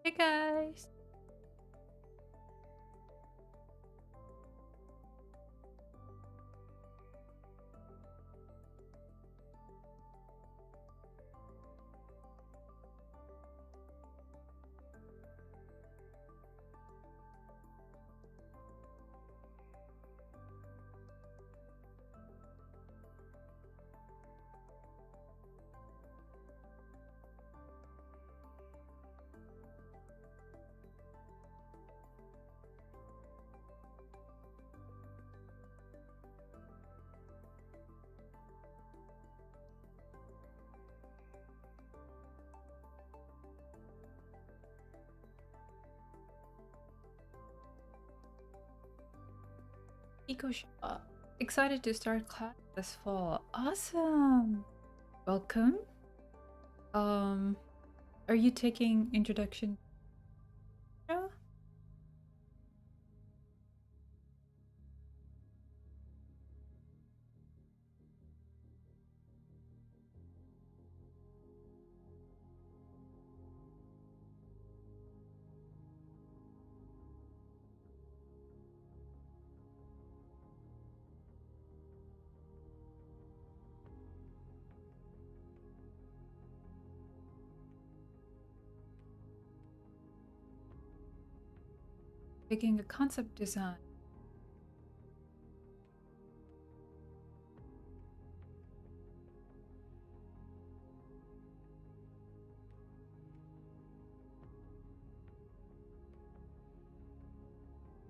Hey guys! Eco Shop. Excited to start class this fall. Awesome! Welcome. Are you taking introduction? Yeah? Taking a concept design.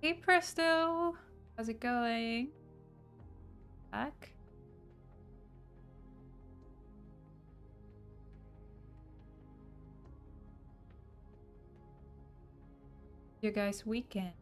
Hey Presto! How's it going? Back? You guys' weekend.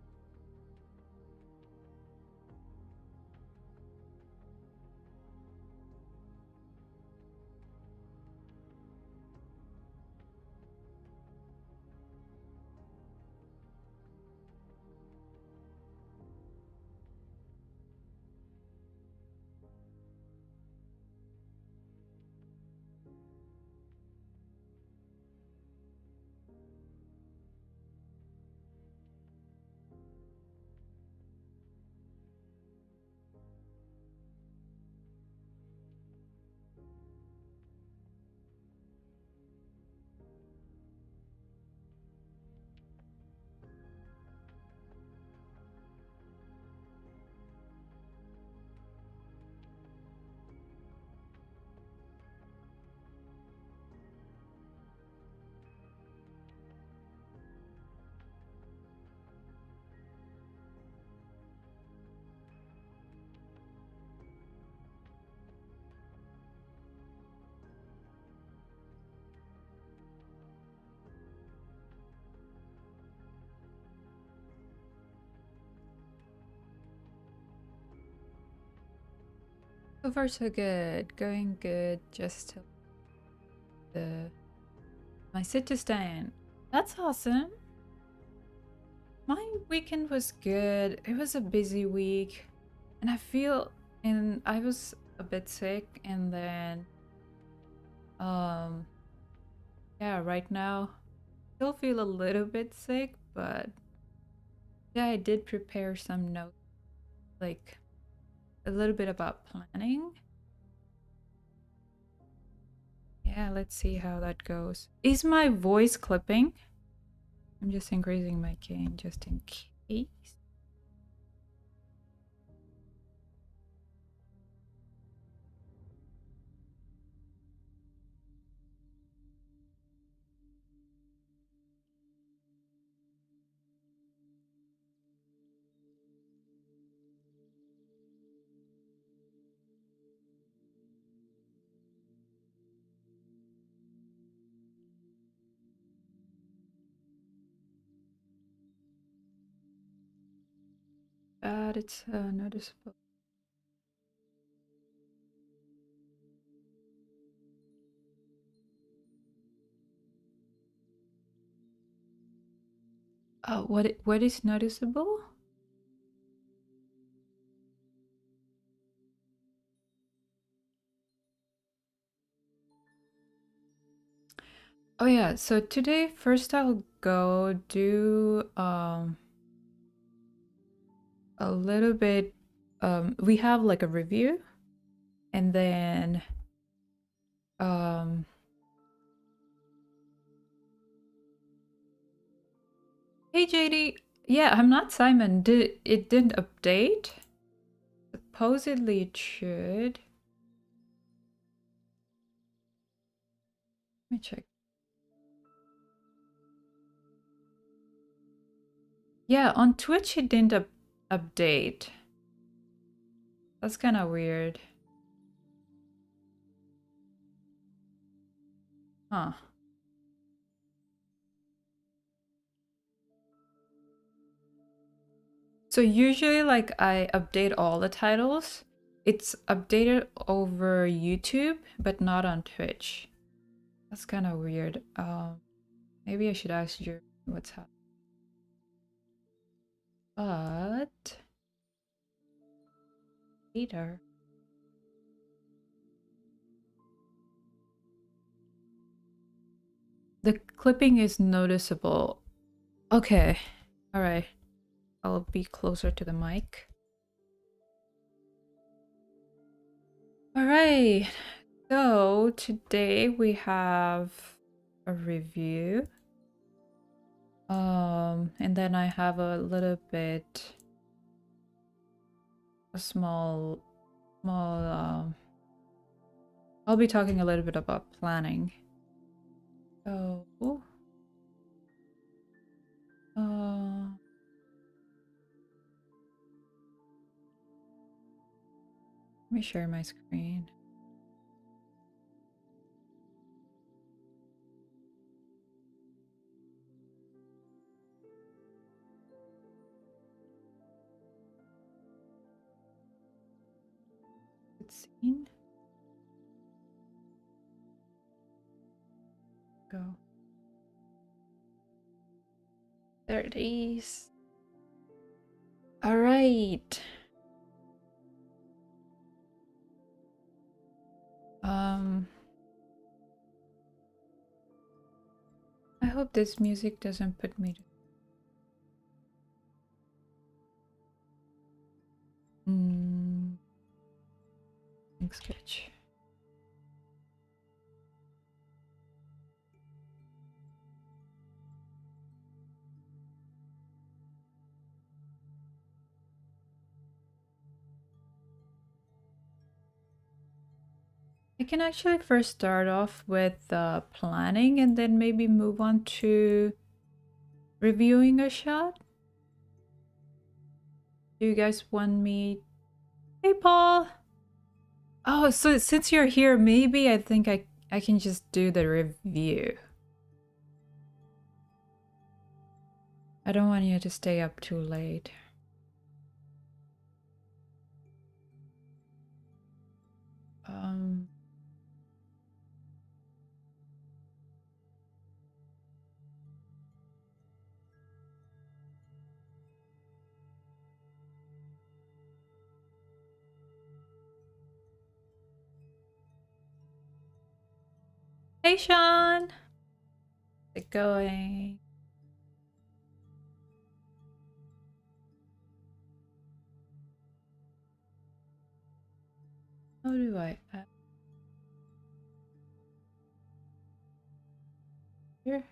So far so good. Going good. Just till my sit to stand. That's awesome. My weekend was good. It was a busy week. And I was a bit sick, and then yeah, right now still feel a little bit sick, but yeah, I did prepare some notes, like a little bit about planning. Yeah, let's see how that goes. Is my voice clipping? I'm just increasing my gain just in case. But it's noticeable. Oh, what is noticeable? Oh yeah, so today first I'll go do a little bit. We have like a review, and then hey JD, yeah, I'm not Simon. It didn't update? Supposedly it should. Let me check. Yeah, on Twitch it didn't update. That's kind of weird. Huh. So usually like I update all the titles. It's updated over YouTube, but not on Twitch. That's kind of weird. Maybe I should ask you what's happening. But later. The clipping is noticeable. Okay. All right. I'll be closer to the mic. All right. So today we have a review. And then I have a little bit a small I'll be talking a little bit about planning. So let me share my screen. It's seen. Go. There it is. All right. I hope this music doesn't put me to sketch. I can actually first start off with planning and then maybe move on to reviewing a shot. Do you guys want me? Hey, Paul! Oh, so since you're here, maybe I think I can just do the review. I don't want you to stay up too late. Hey, Sean! How's it going? How do I add here?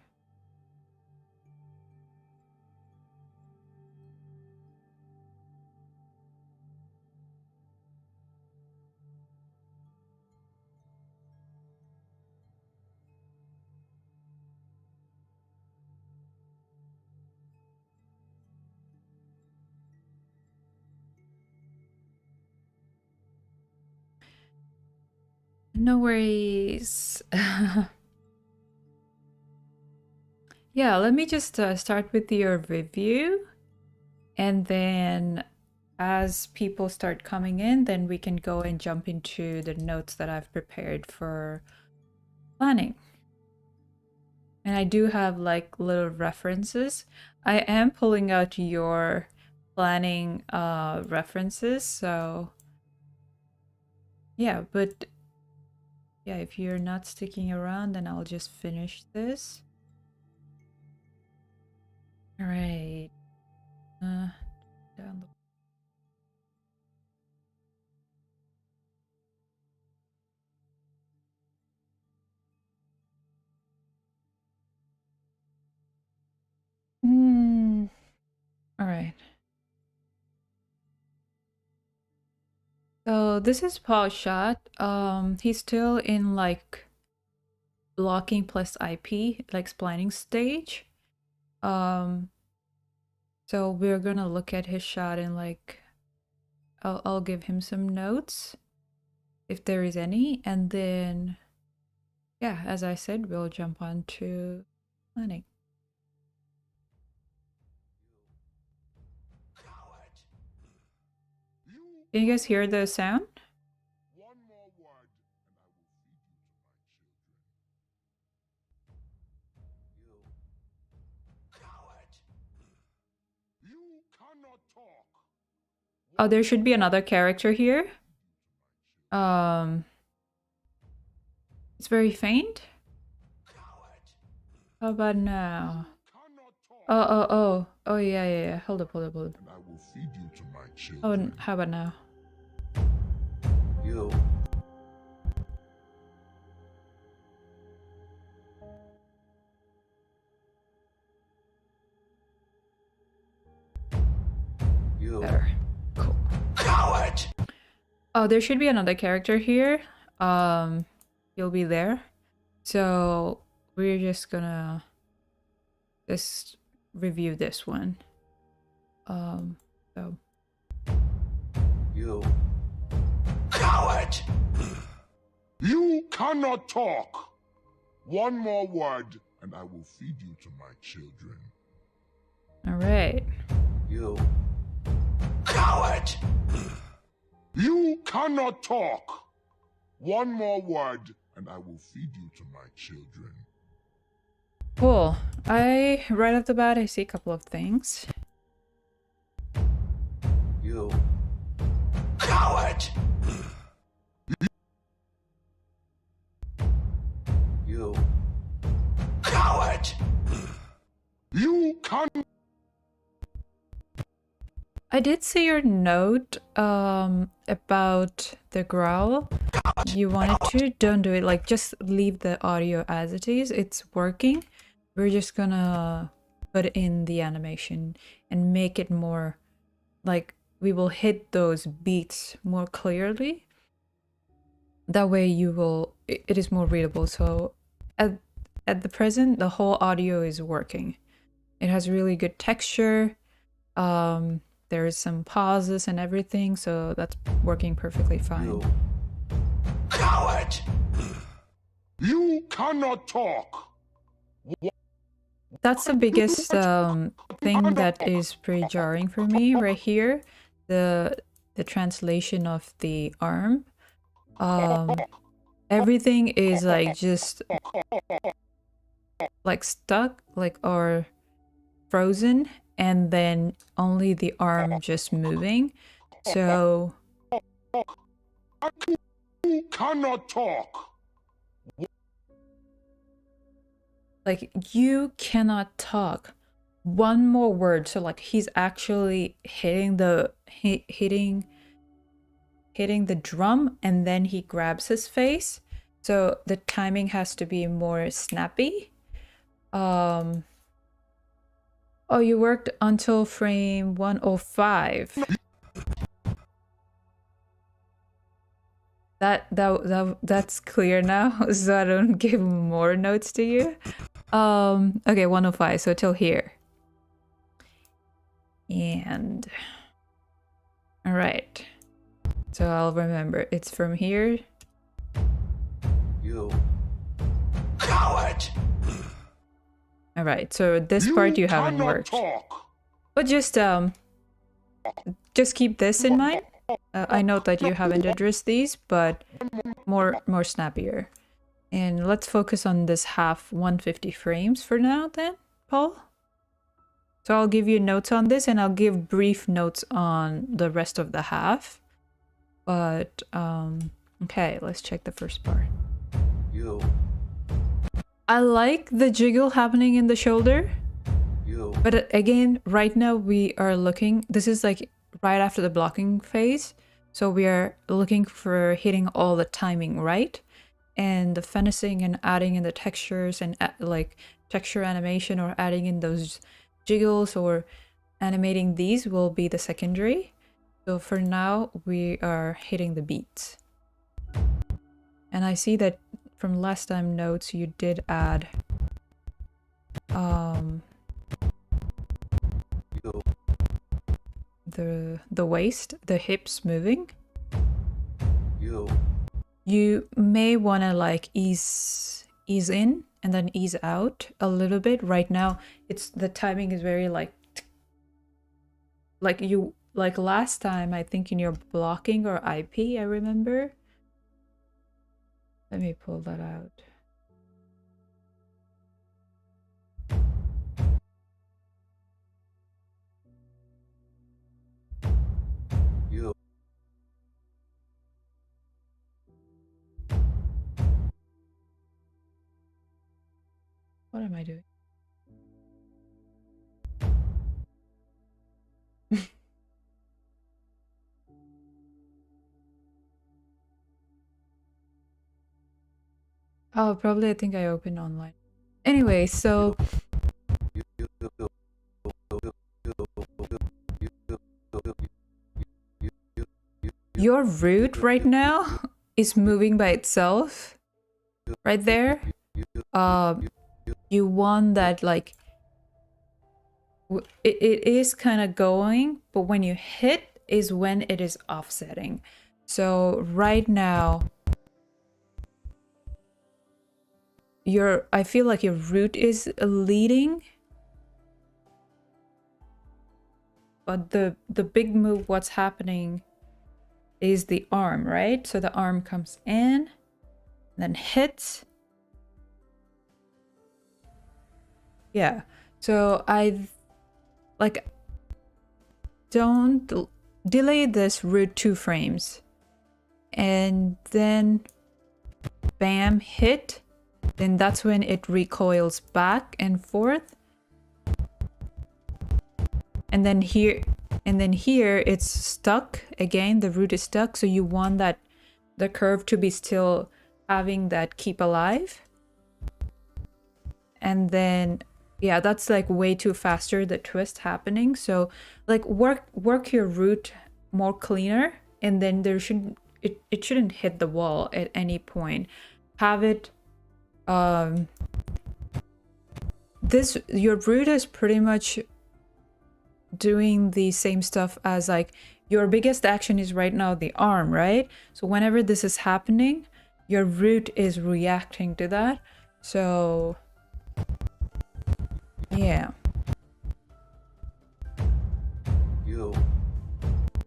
No worries. Yeah, let me just start with your review. And then as people start coming in, then we can go and jump into the notes that I've prepared for planning. And I do have like little references. I am pulling out your planning references, so yeah, but yeah, if you're not sticking around, then I'll just finish this. All right. Down the All right. So this is Paul's shot. He's still in like blocking plus IP, like splitting stage. So we're gonna look at his shot and like I'll give him some notes if there is any, and then yeah, as I said, we'll jump on to planning. Can you guys hear the sound? One more word, and I will feed you to my children. You coward! You cannot talk. Oh, there should be another character here. It's very faint. How about now? Oh, yeah. Hold up. And I will feed you to my Oh, children. how about now? You. You. Better. Cool. Coward! Oh, there should be another character here. He'll be there. So we're just gonna just review this one. So You. Coward! You cannot talk. One more word, and I will feed you to my children. all right. You. Coward! You cannot talk. One more word, and I will feed you to my children. Cool. Right off the bat, I see a couple of things. You. Coward! You. Coward! You can. I did see your note about the growl. You wanted to, don't do it. Like, just leave the audio as it is. It's working. We're just gonna put in the animation and make it more like we will hit those beats more clearly. That way it is more readable. So at the present, the whole audio is working. It has really good texture. There is some pauses and everything, so that's working perfectly fine. You. Coward! You cannot talk. That's the biggest thing that is pretty jarring for me right here. The translation of the arm. Everything is like just like stuck, like or frozen, and then only the arm just moving. So You cannot talk. like you cannot talk. One more word. So like he's actually hitting the hitting the drum, and then he grabs his face. So the timing has to be more snappy. Oh, you worked until frame 105. That's clear now, so I don't give more notes to you. Okay, 105, so till here. And all right. So I'll remember it's from here. You. Coward! All right. So this part you haven't cannot worked. Talk. But just keep this in mind. I know that you haven't addressed these, but more snappier. And let's focus on this half 150 frames for now then, Paul. So I'll give you notes on this, and I'll give brief notes on the rest of the half. But okay, let's check the first part. You. I like the jiggle happening in the shoulder. You. But again, right now we are looking, this is like right after the blocking phase. So we are looking for hitting all the timing right. And the finessing and adding in the textures and like texture animation or adding in those jiggles or animating these will be the secondary. So for now, we are hitting the beats. And I see that from last time notes, you did add the waist, the hips moving. You may want to like ease in and then ease out a little bit. Right now, it's the timing is very like last time, I think in your blocking or IP, I remember. Let me pull that out. What am I doing? Oh, probably I think I opened online. Anyway, so your root right now is moving by itself. Right there. You want that like it is kind of going, but when you hit is when it is offsetting. So right now I feel like your root is leading, but the big move, what's happening is the arm, right? So the arm comes in, then hits. Yeah. So I like don't delay this root 2 frames, and then bam, hit. Then that's when it recoils back and forth. And then here it's stuck again, the root is stuck, so you want that the curve to be still having that keep alive. And then yeah, that's like way too faster, the twist happening. So like work your root more cleaner, and then it shouldn't hit the wall at any point. Have it your root is pretty much doing the same stuff as like your biggest action is right now the arm, right? So whenever this is happening, your root is reacting to that. So yeah.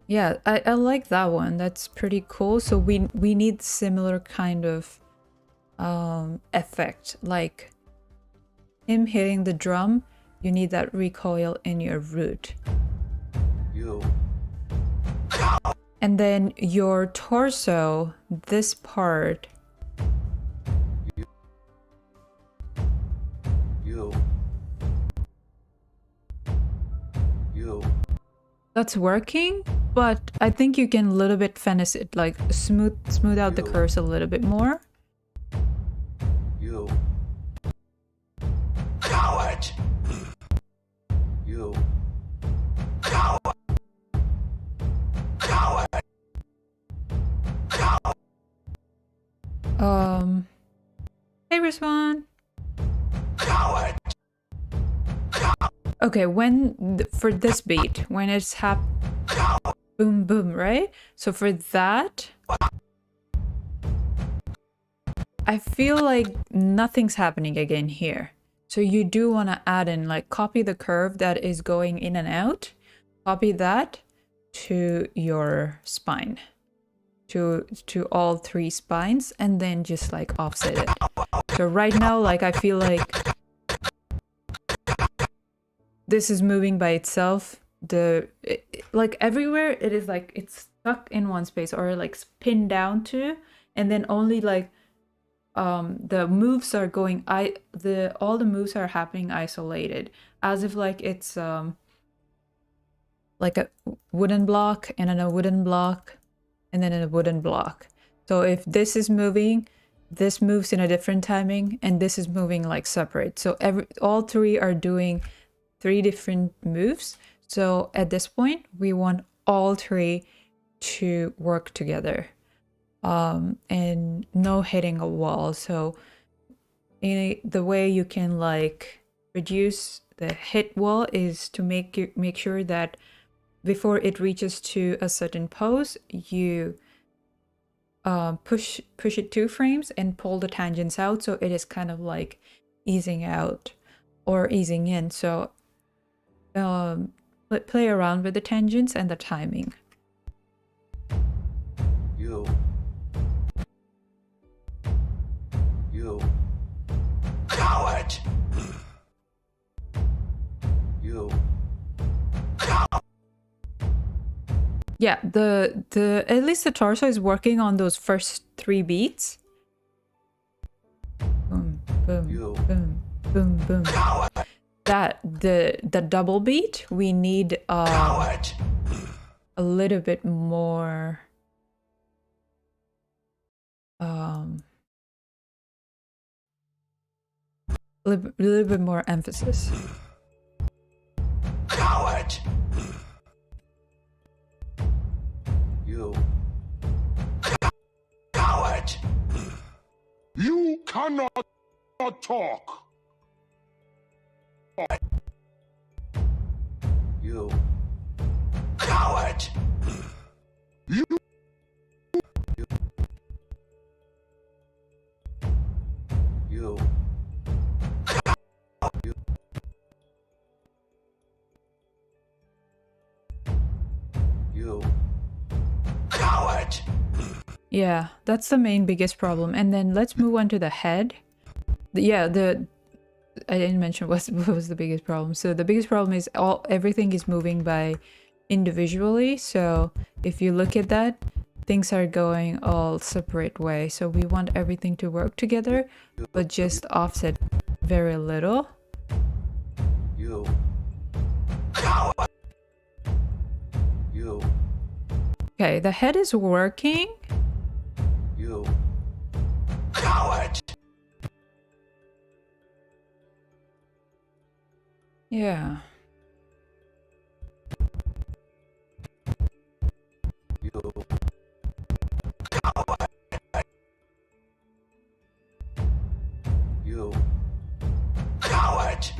Yeah, I like that one. That's pretty cool. So we need similar kind of effect, like him hitting the drum. You need that recoil in your root. And then your torso, this part. That's working, but I think you can a little bit finesse it, like smooth out the curves a little bit more. Coward! Coward! Coward! Hey, Respawn. Coward! Okay, for this beat, when it's boom boom, right? So for that, I feel like nothing's happening again here. So you do want to add in, like, copy the curve that is going in and out, copy that to your spine, to all 3 spines, and then just like offset it. So right now, like, I feel like this is moving by itself. Like everywhere it is like it's stuck in one space or like pinned down to, and then only like the moves are going all the moves are happening isolated, as if like it's like a wooden block and then a wooden block and then a wooden block. So if this is moving, this moves in a different timing, and this is moving like separate. So all three are doing 3 different moves. So at this point, we want all 3 to work together, and no hitting a wall. So the way you can like reduce the hit wall is to make sure that before it reaches to a certain pose, you push it 2 frames and pull the tangents out, so it is kind of like easing out or easing in. So play around with the tangents and the timing. You coward! You. Yeah, the at least the torso is working on those first 3 beats. Boom, boom, boom, boom, boom. That the double beat, we need a little bit more a little bit more emphasis. Coward! You. Coward! You cannot talk. You. Coward! You You. You. Coward! Yeah, that's the main biggest problem. And then let's move on to the head. Yeah, I didn't mention what was the biggest problem. So the biggest problem is everything is moving by individually. So if you look at that, things are going all separate way. So we want everything to work together, but just offset very little. You. Coward! You. Okay, the head is working. You. Coward! Yeah. You. Coward! You. Coward!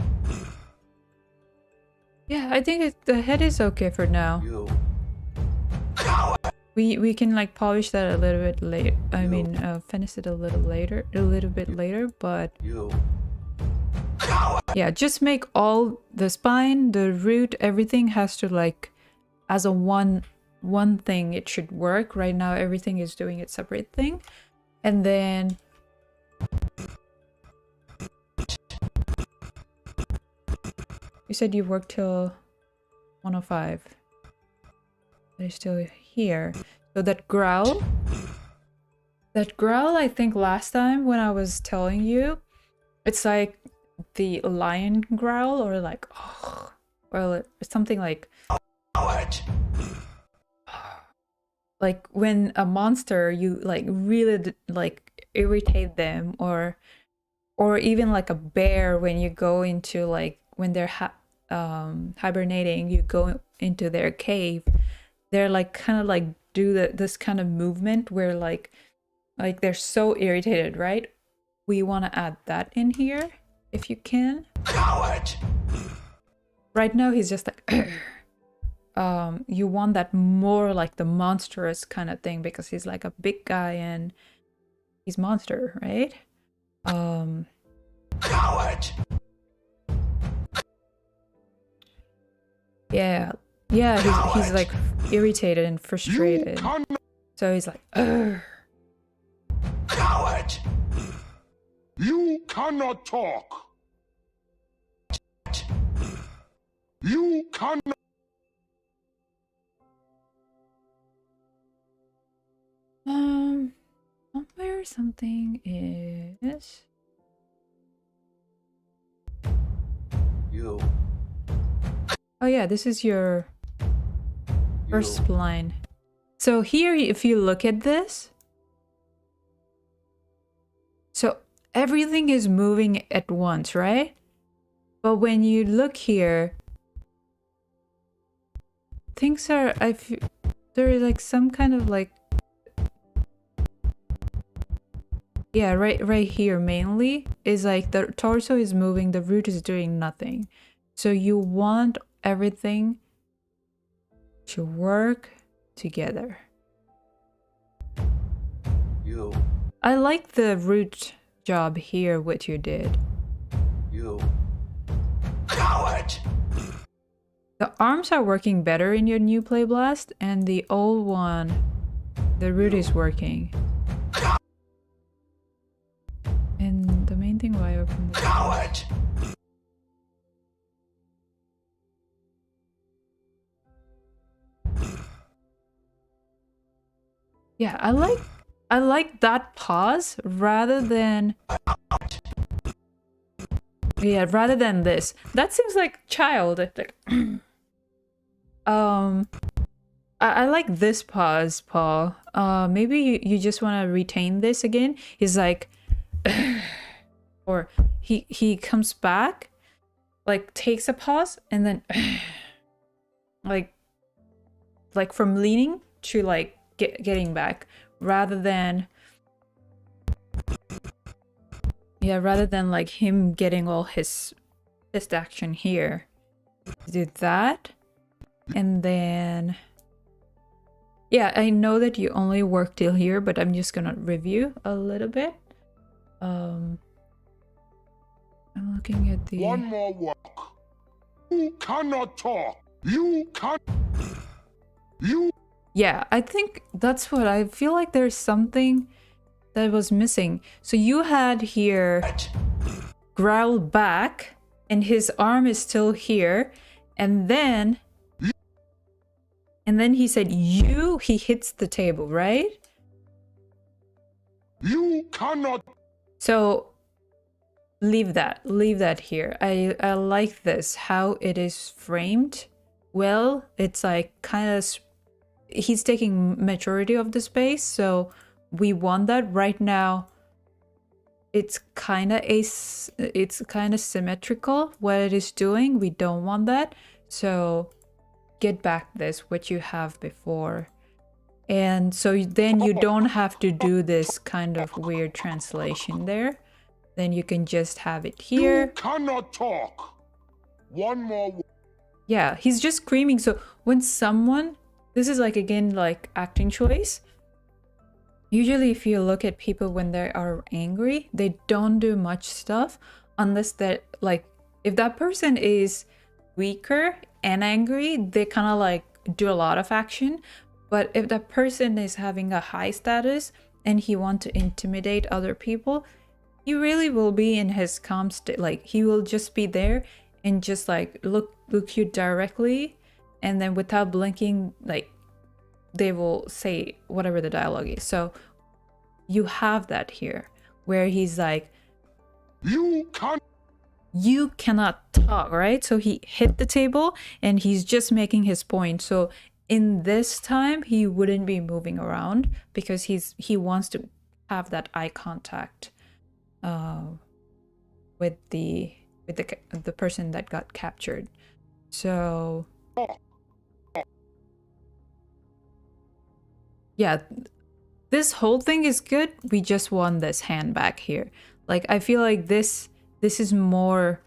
Yeah, I think the head is okay for now. You. Coward! We can like polish that a little bit later. I mean, finish it a little bit later, but You. Coward! yeah, just make all the spine, the root, everything has to like as a one thing it should work. Right now everything is doing its separate thing. And then you said you worked till 105. They're still here. So that growl, I think last time when I was telling you, it's like the lion growl, or like, oh, or something like when a monster, you like really like irritate them, or even like a bear when you go into like when they're hibernating, you go into their cave, they're like kind of like do this kind of movement where like they're so irritated, right? We want to add that in here if you can. Coward! Right now he's just like you want that more like the monstrous kind of thing, because he's like a big guy and he's monster, right? Coward! Yeah, he's like irritated and frustrated. So he's like, ugh. Coward! You cannot talk. You cannot. Not where something is. You. Oh yeah, this is your You. first line. So here, if you look at this, so everything is moving at once, right? But when you look here, things are, there is like some kind of like, yeah, right here mainly is like the torso is moving, the root is doing nothing. So you want everything to work together. You. I like the root job here, what you did. You. Coward! The arms are working better in your new Play Blast, and the old one, the root is working. And the main thing why I opened this. Coward! Yeah, I like that pause rather than, yeah, rather than this. That seems like child. Like, I like this pause, Paul. Maybe you just want to retain this again. He's like, or he comes back, like takes a pause, and then like from leaning to like getting back, rather than like him getting all his fist action here. Do that, and then yeah, I know that you only work till here, but I'm just gonna review a little bit. I'm looking at the One more work. You cannot talk. You can't. You. yeah, I think that's what I feel like. There's something that was missing. So you had here growl back, and his arm is still here, and then he said he hits the table, right? You cannot. So leave that here. I like this, how it is framed. Well, it's like kind of, he's taking majority of the space, so we want that right now. It's kind of symmetrical what it is doing. We don't want that, so get back this what you have before. And so then you don't have to do this kind of weird translation there. Then you can just have it here. You cannot talk. One more work. Yeah, he's just screaming. So when someone, this is like, again, like acting choice. Usually if you look at people when they are angry, they don't do much stuff unless that, like, if that person is weaker and angry, they kind of like do a lot of action. But if that person is having a high status and he wants to intimidate other people, he really will be in his calm state. Like, he will just be there and just like look you directly, and then without blinking, like, they will say whatever the dialogue is. So you have that here where he's like, you cannot talk, right? So he hit the table and he's just making his point. So in this time he wouldn't be moving around because he wants to have that eye contact with the person that got captured. So yeah, this whole thing is good. We just want this hand back here. Like, I feel like this is more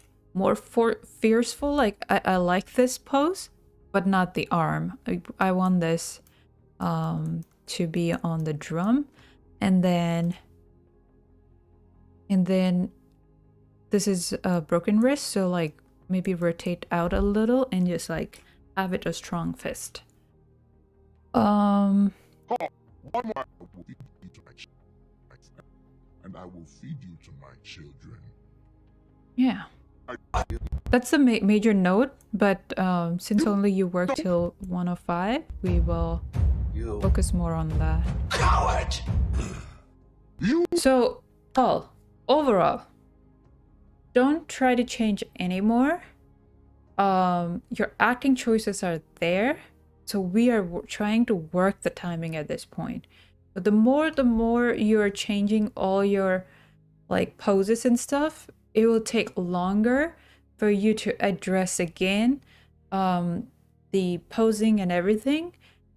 fierceful. Like, I like this pose, but not the arm. I want this to be on the drum, and then this is a broken wrist, so like maybe rotate out a little and just like have it a strong fist. One more will feed you to my children, and I will feed you to my children. Yeah, that's a major note, but since only you work till 105, we will focus more on that. Coward! You So, Paul, overall, don't try to change anymore. Your acting choices are there, so we are trying to work the timing at this point. But the more you're changing all your like poses and stuff, it will take longer for you to address again the posing and everything,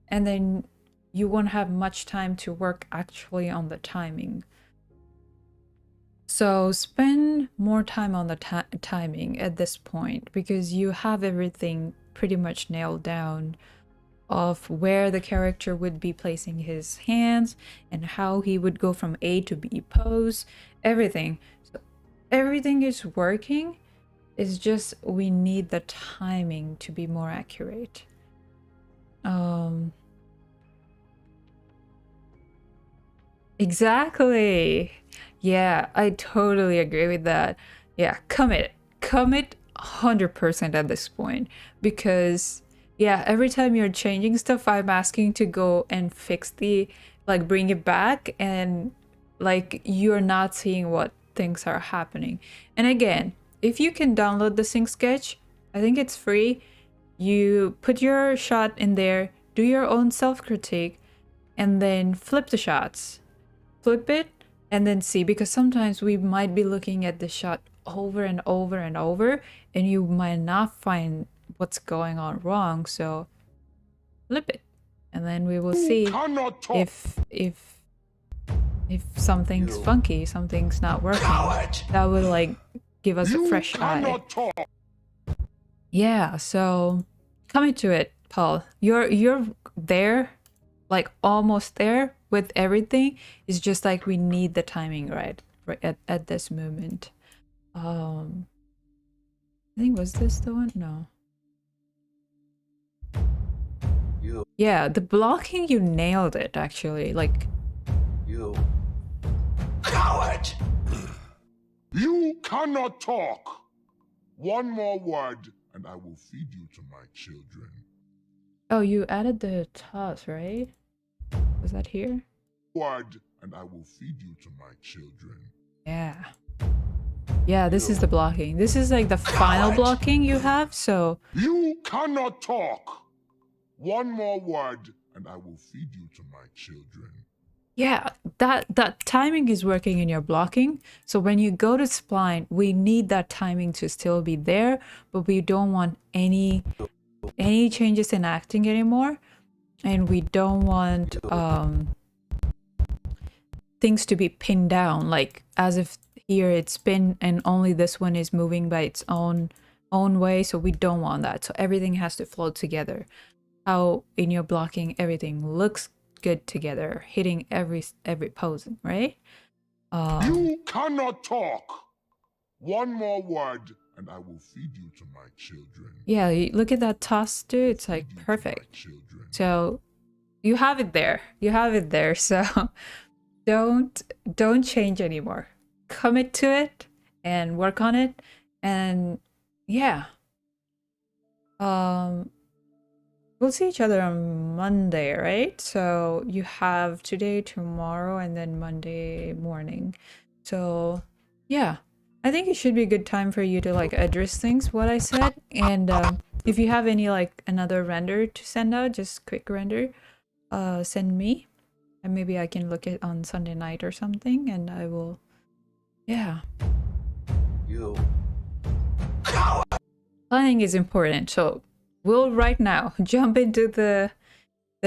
and then you won't have much time to work actually on the timing. So spend more time on the timing at this point, because you have everything pretty much nailed down of where the character would be placing his hands and how he would go from A to B pose, everything. So everything is working. It's just we need the timing to be more accurate. Exactly. Yeah, I totally agree with that. Yeah, commit 100% at this point, because yeah, every time you're changing stuff, I'm asking to go and fix the like bring it back, and like you're not seeing what things are happening. And again, if you can download the sync sketch, I think it's free. You put your shot in there, do your own self-critique, and then flip the shots. Flip it and then see, because sometimes we might be looking at the shot over and over and over, and you might not find what's going on wrong. So flip it, and then we will see cannot talk. if something's funky, something's not working. That would like give us a fresh eye. Talk. Yeah, so coming to it, Paul. You're there, like almost there with everything. It's just like we need the timing right at this moment. I think, was this the one? No. Yeah, the blocking, you nailed it actually. Like, You coward! You cannot talk. One more word, and I will feed you to my children. oh, you added the toss, right? Was that here? Word, and I will feed you to my children. Yeah. Yeah, this is the blocking. This is like the final blocking you have, so... You cannot talk. One more word, and I will feed you to my children. Yeah, that timing is working in your blocking. So when you go to spline, we need that timing to still be there, but we don't want any changes in acting anymore, and we don't want things to be pinned down, like as if here it's pinned and only this one is moving by its own way. So we don't want that. So everything has to flow together. How in your blocking everything looks good together, hitting every posing, right? You cannot talk. One more word, and I will feed you to my children. Yeah, look at that toss, dude. It's like perfect. So you have it there. You have it there. So don't change anymore. Commit to it and work on it. And yeah. We'll see each other on Monday, right? So you have today, tomorrow, and then Monday morning. So yeah, I think it should be a good time for you to like address things, what I said. And if you have any like another render to send out, just quick render, send me. And maybe I can look at on Sunday night or something, and I will, yeah. You Planning is important, so we'll right now jump into the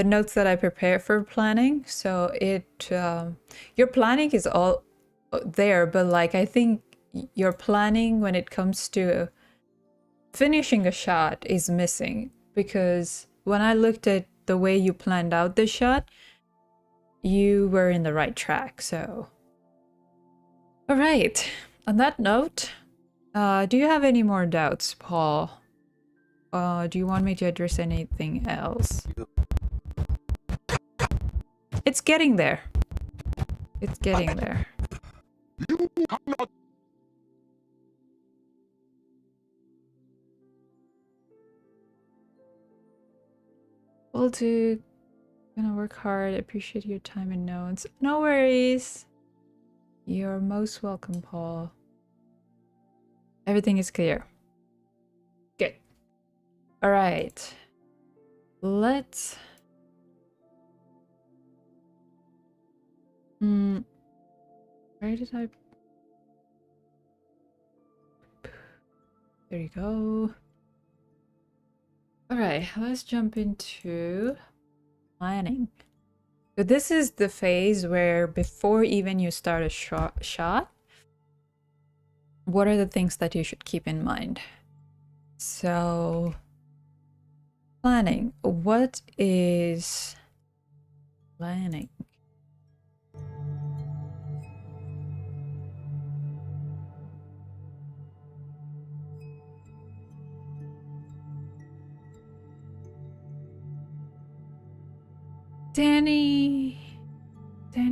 notes that I prepared for planning. So your planning is all there, but like I think your planning when it comes to finishing a shot is missing, because when I looked at the way you planned out the shot, you were in the right track. So all right, on that note, do you have any more doubts, Paul? Do you want me to address anything else? It's getting there. It's getting there. You cannot. Will do. Gonna work hard. Appreciate your time and notes. No worries. You're most welcome, Paul. Everything is clear. Good. All right. Let's... Where did I... There you go. All right, let's jump into planning. So this is the phase where before even you start a shot, what are the things that you should keep in mind? So planning. What is planning? Danny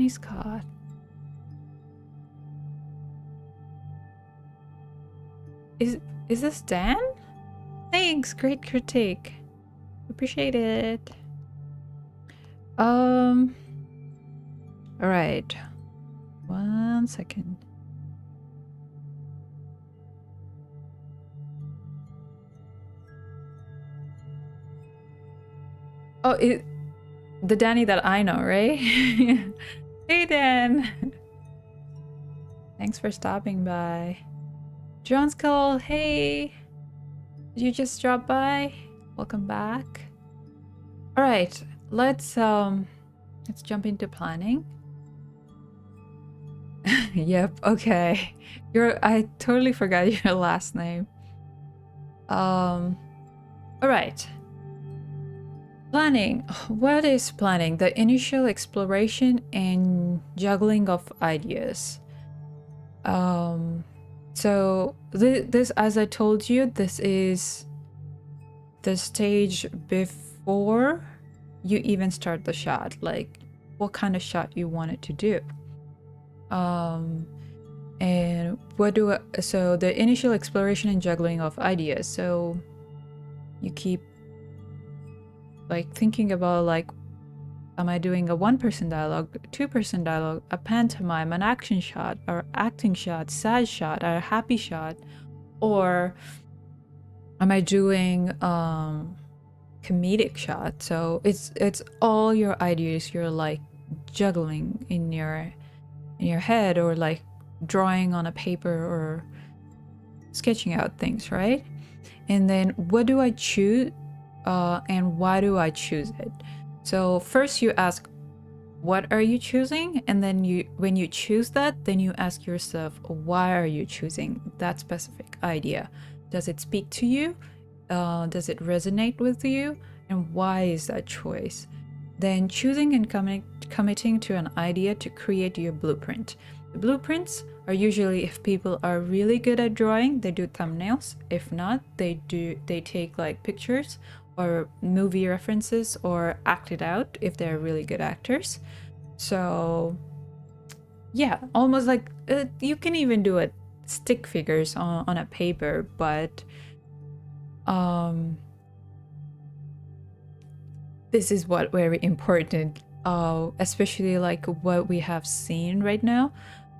Scott. Is this Dan? Thanks, great critique. Appreciate it. All right. 1 second. Oh, the Danny that I know, right? Hey, Dan. Thanks for stopping by. John Skull, hey. Did you just drop by? Welcome back. All right, let's jump into planning. Yep, okay. I totally forgot your last name. All right. Planning. What is planning? The initial exploration and juggling of ideas. So this, as I told you, this is the stage before you even start the shot, like what kind of shot you want it to do. And so the initial exploration and juggling of ideas. So you keep like thinking about like, am I doing a 1-person dialogue, 2-person dialogue, a pantomime, an action shot, or acting shot, sad shot, or a happy shot, or am I doing comedic shot? So it's all your ideas you're like juggling in your head, or like drawing on a paper or sketching out things, right? And then what do I choose? And why do I choose it? So first you ask, what are you choosing? And then when you choose that, then you ask yourself, why are you choosing that specific idea? Does it speak to you? Does it resonate with you? And why is that choice? Then choosing and committing to an idea to create your blueprint. The blueprints are usually, if people are really good at drawing, they do thumbnails. If not, they take like pictures or movie references, or act it out if they're really good actors. So yeah, almost like you can even do it stick figures on a paper, but this is what very important, especially like what we have seen right now.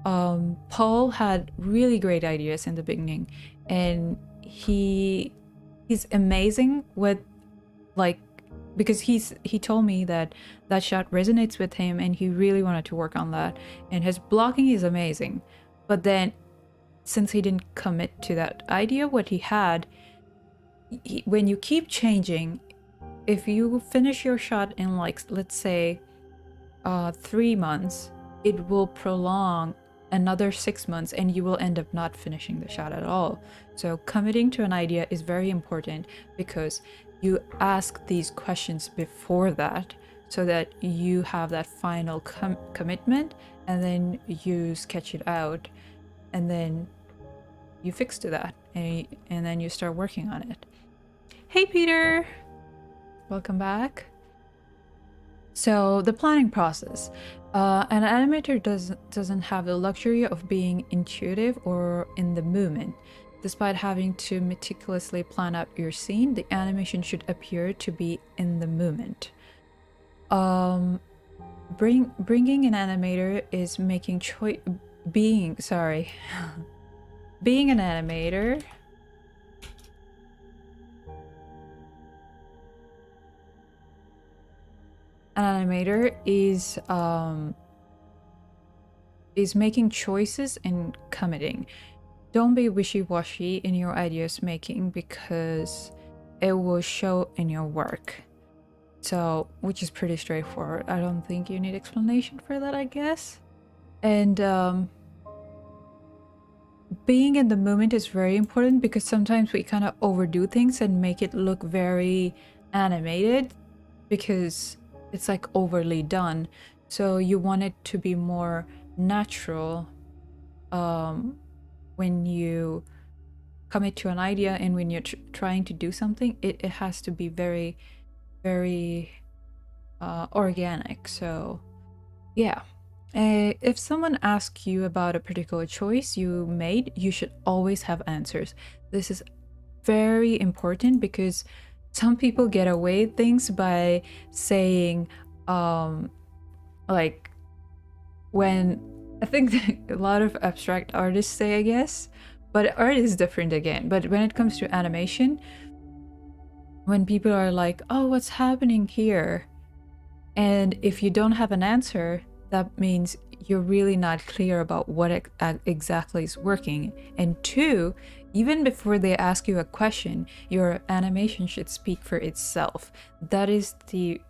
Paul had really great ideas in the beginning, and he's amazing with like, because he told me that shot resonates with him and he really wanted to work on that, and his blocking is amazing. But then since he didn't commit to that idea what he had, when you keep changing, if you finish your shot in like, let's say 3 months, it will prolong another 6 months and you will end up not finishing the shot at all. So committing to an idea is very important, because you ask these questions before that, so that you have that final commitment, and then you sketch it out, and then you fix to that, and then you start working on it. Hey Peter, welcome back. So the planning process. An animator doesn't have the luxury of being intuitive or in the moment. Despite having to meticulously plan out your scene, the animation should appear to be in the moment. Bringing an animator is making sorry, being an animator, is making choices and committing. Don't be wishy-washy in your ideas making because it will show in your work. So, which is pretty straightforward. I don't think you need explanation for that, I guess. And being in the moment is very important because sometimes we kind of overdo things and make it look very animated because it's like overly done. So you want it to be more natural when you commit to an idea and when you're trying to do something. It has to be very, very organic. So yeah. If someone asks you about a particular choice you made, you should always have answers. This is very important because some people get away with things by saying, like, when I think a lot of abstract artists say, I guess, but art is different again. But when it comes to animation, when people are like, oh, what's happening here? And if you don't have an answer, that means you're really not clear about what exactly is working. And two, even before they ask you a question, your animation should speak for itself. That is the,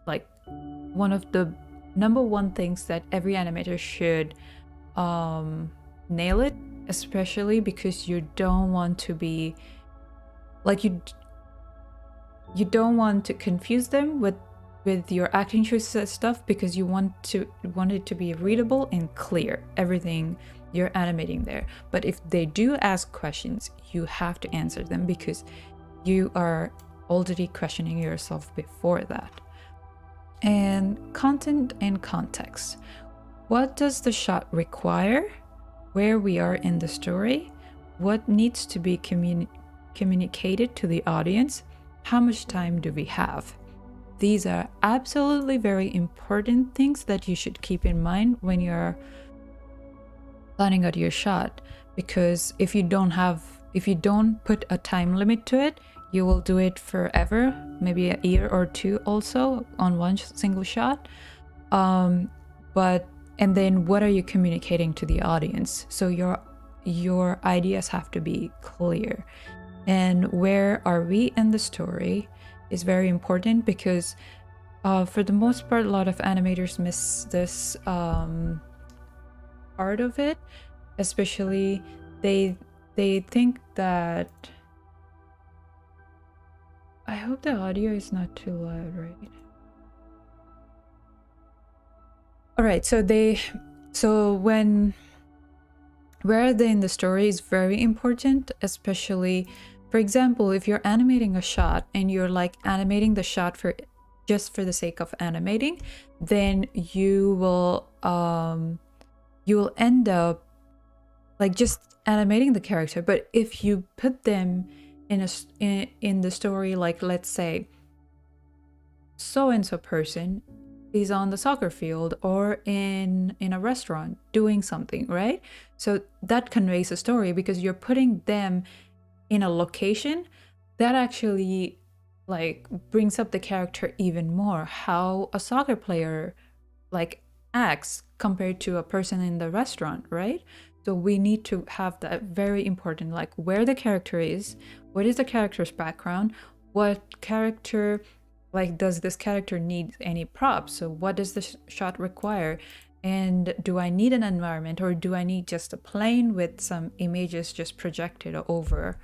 like, one of the number one things that every animator should nail it, especially because you don't want to be, like, you don't want to confuse them with your acting choices and stuff, because you want it to be readable and clear, everything you're animating there. But if they do ask questions, you have to answer them because you are already questioning yourself before that. And content and context. What does the shot require? Where we are in the story? What needs to be communicated to the audience? How much time do we have? These are absolutely very important things that you should keep in mind when you're planning out your shot, because if you don't put a time limit to it, you will do it forever, maybe a year or two also on one single shot. And then what are you communicating to the audience? So your ideas have to be clear. And where are we in the story is very important because for the most part, a lot of animators miss this part of it. Especially they think that, I hope the audio is not too loud, right? All right, where are they in the story is very important, especially, for example, if you're animating a shot and you're like animating the shot just for the sake of animating, then you will end up like just animating the character. But if you put them in the story, like, let's say so and so person is on the soccer field or in a restaurant doing something, right? So that conveys a story because you're putting them in a location that actually like brings up the character even more, how a soccer player like acts compared to a person in the restaurant, right? So we need to have that very important, like where the character is, what is the character's background, what character, like, does this character need any props? So what does the shot require? And do I need an environment, or do I need just a plane with some images just projected over?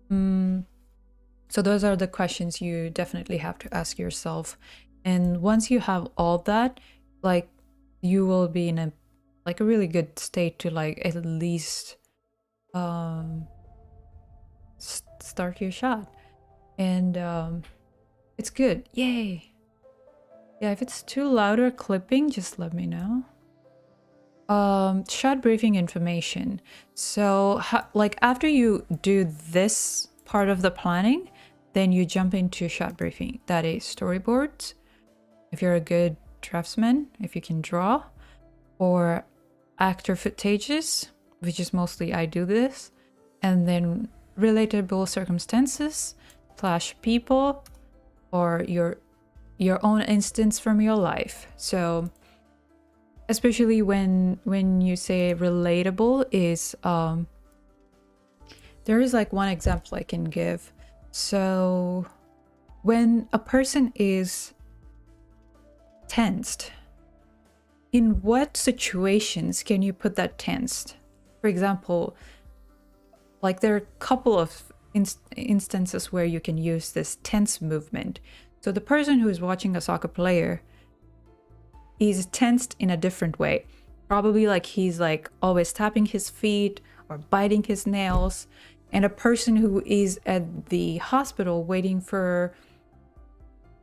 So those are the questions you definitely have to ask yourself. And once you have all that, like, you will be in a really good state to like at least start your shot. And it's good. Yay. Yeah, if it's too loud or clipping, just let me know. Shot briefing information. So like after you do this part of the planning, then you jump into shot briefing. That is storyboards. If you're a good draftsman, if you can draw, or Advantageous, which is mostly I do this, and then relatable circumstances / people, or your own instance from your life. So especially when you say relatable is there is like one example I can give. So when a person is tensed, in what situations can you put that tensed? For example, like there are a couple of instances where you can use this tense movement. So the person who is watching a soccer player is tensed in a different way. Probably like he's like always tapping his feet or biting his nails. And a person who is at the hospital waiting for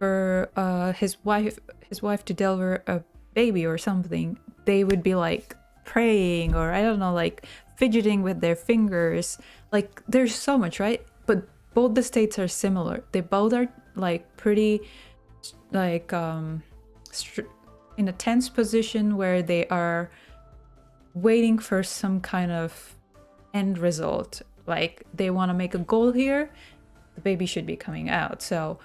his wife to deliver a baby or something, they would be like praying, or I don't know, like fidgeting with their fingers. Like there's so much, right? But both the states are similar. They both are like pretty like in a tense position where they are waiting for some kind of end result. Like they want to make a goal here, the baby should be coming out. So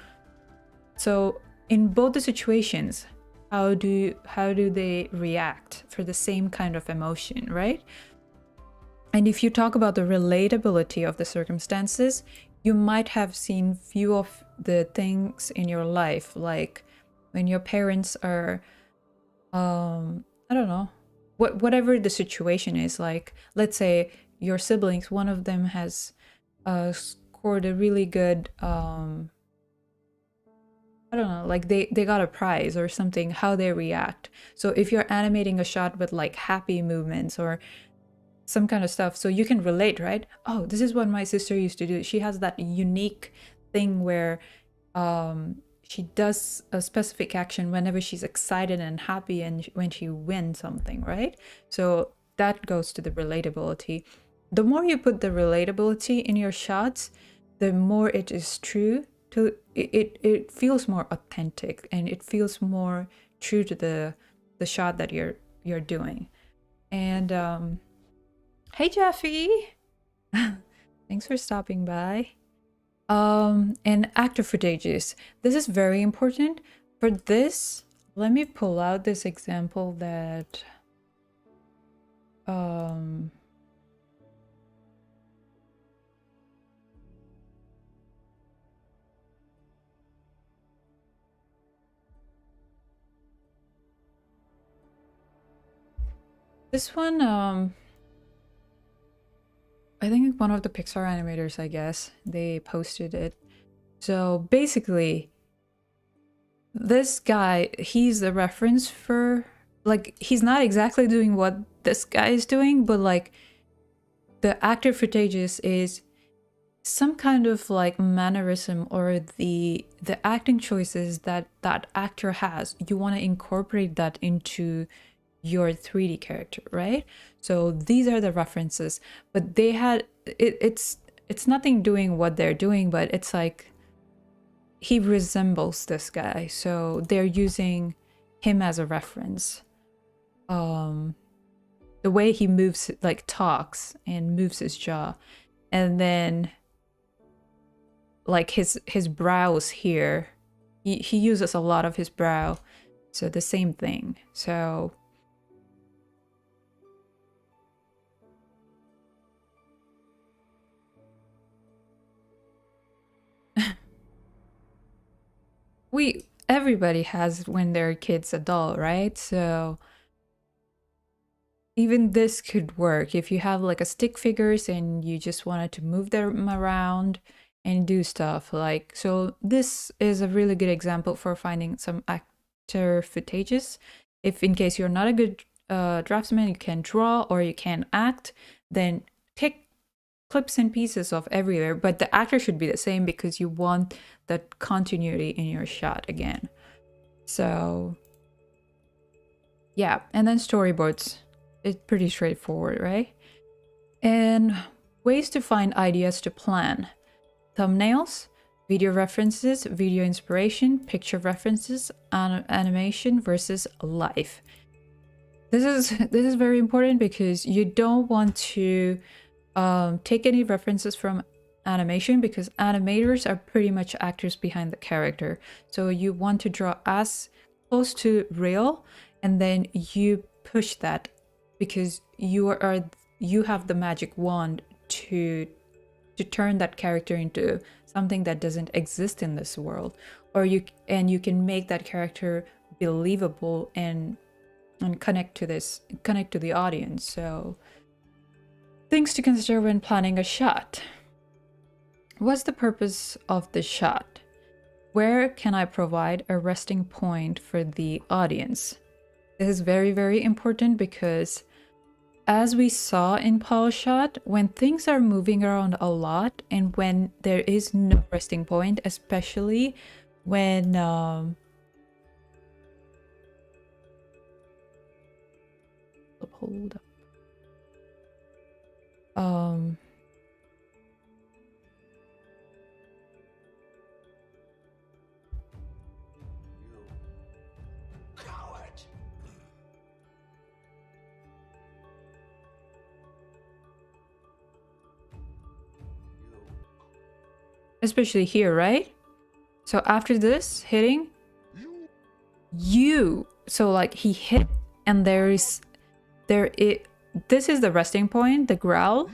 in both the situations, how do they react for the same kind of emotion, right? And if you talk about the relatability of the circumstances, you might have seen few of the things in your life, like when your parents are I don't know, whatever the situation is. Like let's say your siblings, one of them has scored a really good I don't know, like they got a prize or something, how they react. So if you're animating a shot with like happy movements or some kind of stuff, so you can relate, right? Oh, this is what my sister used to do. She has that unique thing where she does a specific action whenever she's excited and happy and when she wins something, right? So that goes to the relatability. The more you put the relatability in your shots, the more it is true to it feels more authentic, and it feels more true to the shot that you're doing. And hey Jeffy, thanks for stopping by. And actor footages, this is very important. For this, let me pull out this example that this one, I think one of the Pixar animators, I guess, they posted it. So basically, this guy, he's the reference for, like, he's not exactly doing what this guy is doing, but like the actor footages is some kind of like mannerism or the acting choices that that actor has. You want to incorporate that into your 3D character, right? So these are the references, but they had it's nothing doing what they're doing, but it's like he resembles this guy, so they're using him as a reference. The way he moves, like talks and moves his jaw, and then like his brows here, he uses a lot of his brow, so the same thing. So everybody has when their kid's adult, right? So even this could work if you have like a stick figures and you just wanted to move them around and do stuff like so. This is a really good example for finding some actor footages. If in case you're not a good draftsman, you can draw or you can act, then take clips and pieces of everywhere, but the actor should be the same because you want that continuity in your shot again. So yeah, and then storyboards, it's pretty straightforward, right? And ways to find ideas to plan: thumbnails, video references, video inspiration, picture references, animation versus life. this is very important because you don't want to take any references from animation, because animators are pretty much actors behind the character. So you want to draw as close to real, and then you push that because you have the magic wand to turn that character into something that doesn't exist in this world, or you can make that character believable and connect to the audience. So things to consider when planning a shot. What's the purpose of the shot? Where can I provide a resting point for the audience? This is very, very important because as we saw in Paul's shot, when things are moving around a lot and when there is no resting point, especially when hold up. Especially here, right? So after this hitting, so like he hit, and this is the resting point, the growl,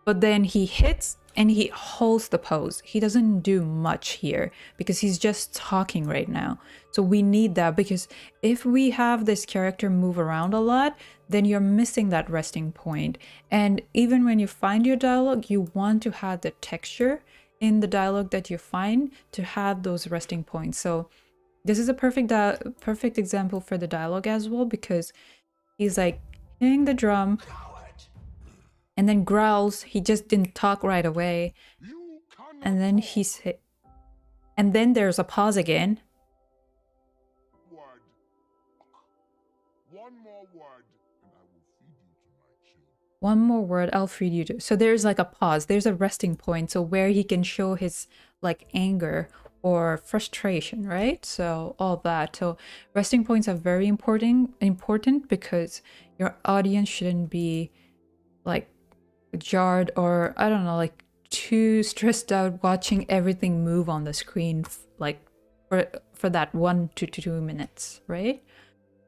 but then he hits and he holds the pose. He doesn't do much here because he's just talking right now. So we need that, because if we have this character move around a lot, then you're missing that resting point. And even when you find your dialogue, you want to have the texture in the dialogue that you find to have those resting points. So this is a perfect example for the dialogue as well, because he's like hitting the drum and then growls. He just didn't talk right away, and then he's hit, and then there's a pause again. One more word, I'll feed you to. So there's like a pause, there's a resting point, so where he can show his like anger or frustration, right? So all that. So resting points are very important because your audience shouldn't be like jarred, or I don't know, like too stressed out watching everything move on the screen like for that 1 to 2 minutes, right?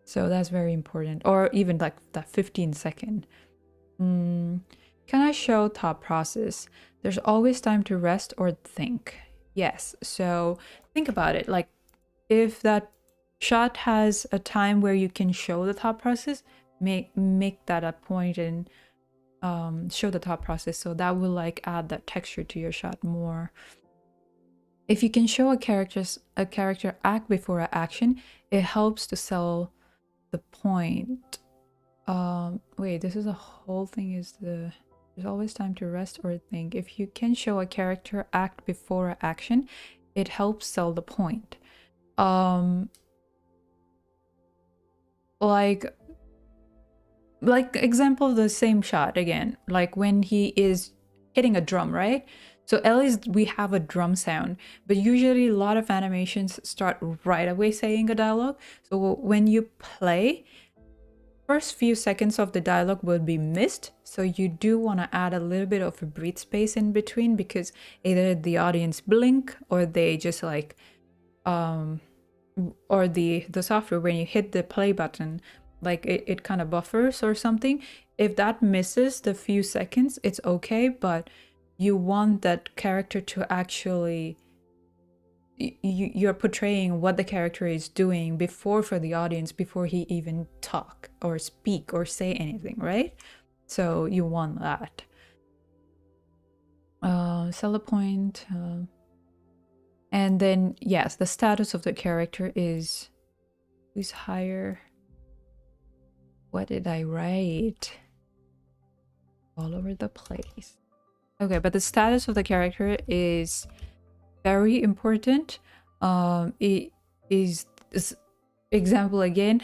So that's very important. Or even like that 15-second. Can I show thought process? There's always time to rest or think. Yes. So think about it. Like if that shot has a time where you can show the thought process, make that a point and show the thought process. So that will like add that texture to your shot more. If you can show a character act before an action, it helps to sell the point. Wait, this is a whole thing. There's always time to rest or think. If you can show a character act before an action, it helps sell the point. Like example, the same shot again, like when he is hitting a drum, right? So at least we have a drum sound, but usually a lot of animations start right away saying a dialogue. So when you play, first few seconds of the dialogue will be missed, so you do want to add a little bit of a breathe space in between, because either the audience blink or they just like or the software, when you hit the play button, like it kind of buffers or something. If that misses the few seconds, it's okay, but you want that character to actually you're portraying what the character is doing before for the audience, before he even talk or speak or say anything, right? So you want that. Sell a point. And then, yes, the status of the character is who's higher. What did I write? All over the place. Okay, but the status of the character is very important. It is example again.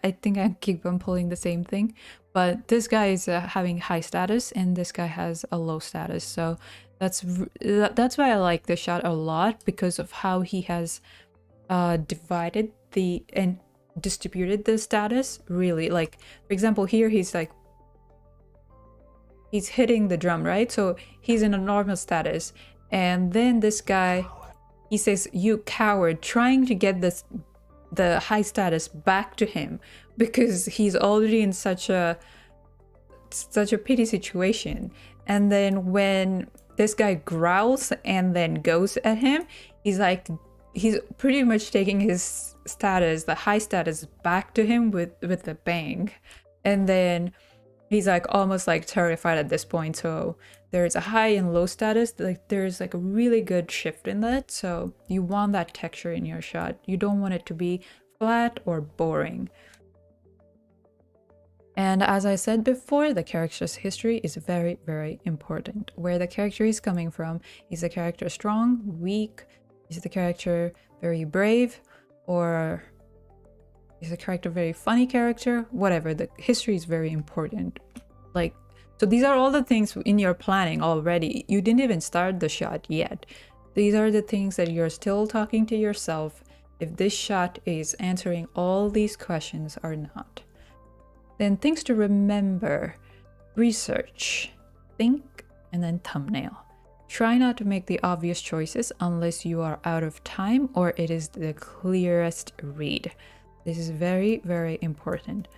I think I keep on pulling the same thing, but this guy is having high status and this guy has a low status. So that's why I like this shot a lot, because of how he has divided the distributed the status really. Like, for example, here he's hitting the drum, right? So he's in a normal status, and then this guy, he says, "You coward," trying to get the high status back to him because he's already in such a pity situation. And then when this guy growls and then goes at him, he's pretty much taking his status, the high status, back to him with a bang. And then he's like almost like terrified at this point. So there's a high and low status. Like there's like a really good shift in that. So you want that texture in your shot. You don't want it to be flat or boring. And as I said before, the character's history is very, very important. Where the character is coming from. Is the character strong, weak? Is the character very brave? Or is the character very funny character? Whatever, the history is very important. Like, so these are all the things in your planning already. You didn't even start the shot yet. These are the things that you're still talking to yourself if this shot is answering all these questions or not. Then things to remember: research, think, and then thumbnail. Try not to make the obvious choices unless you are out of time or it is the clearest read. This is very, very important.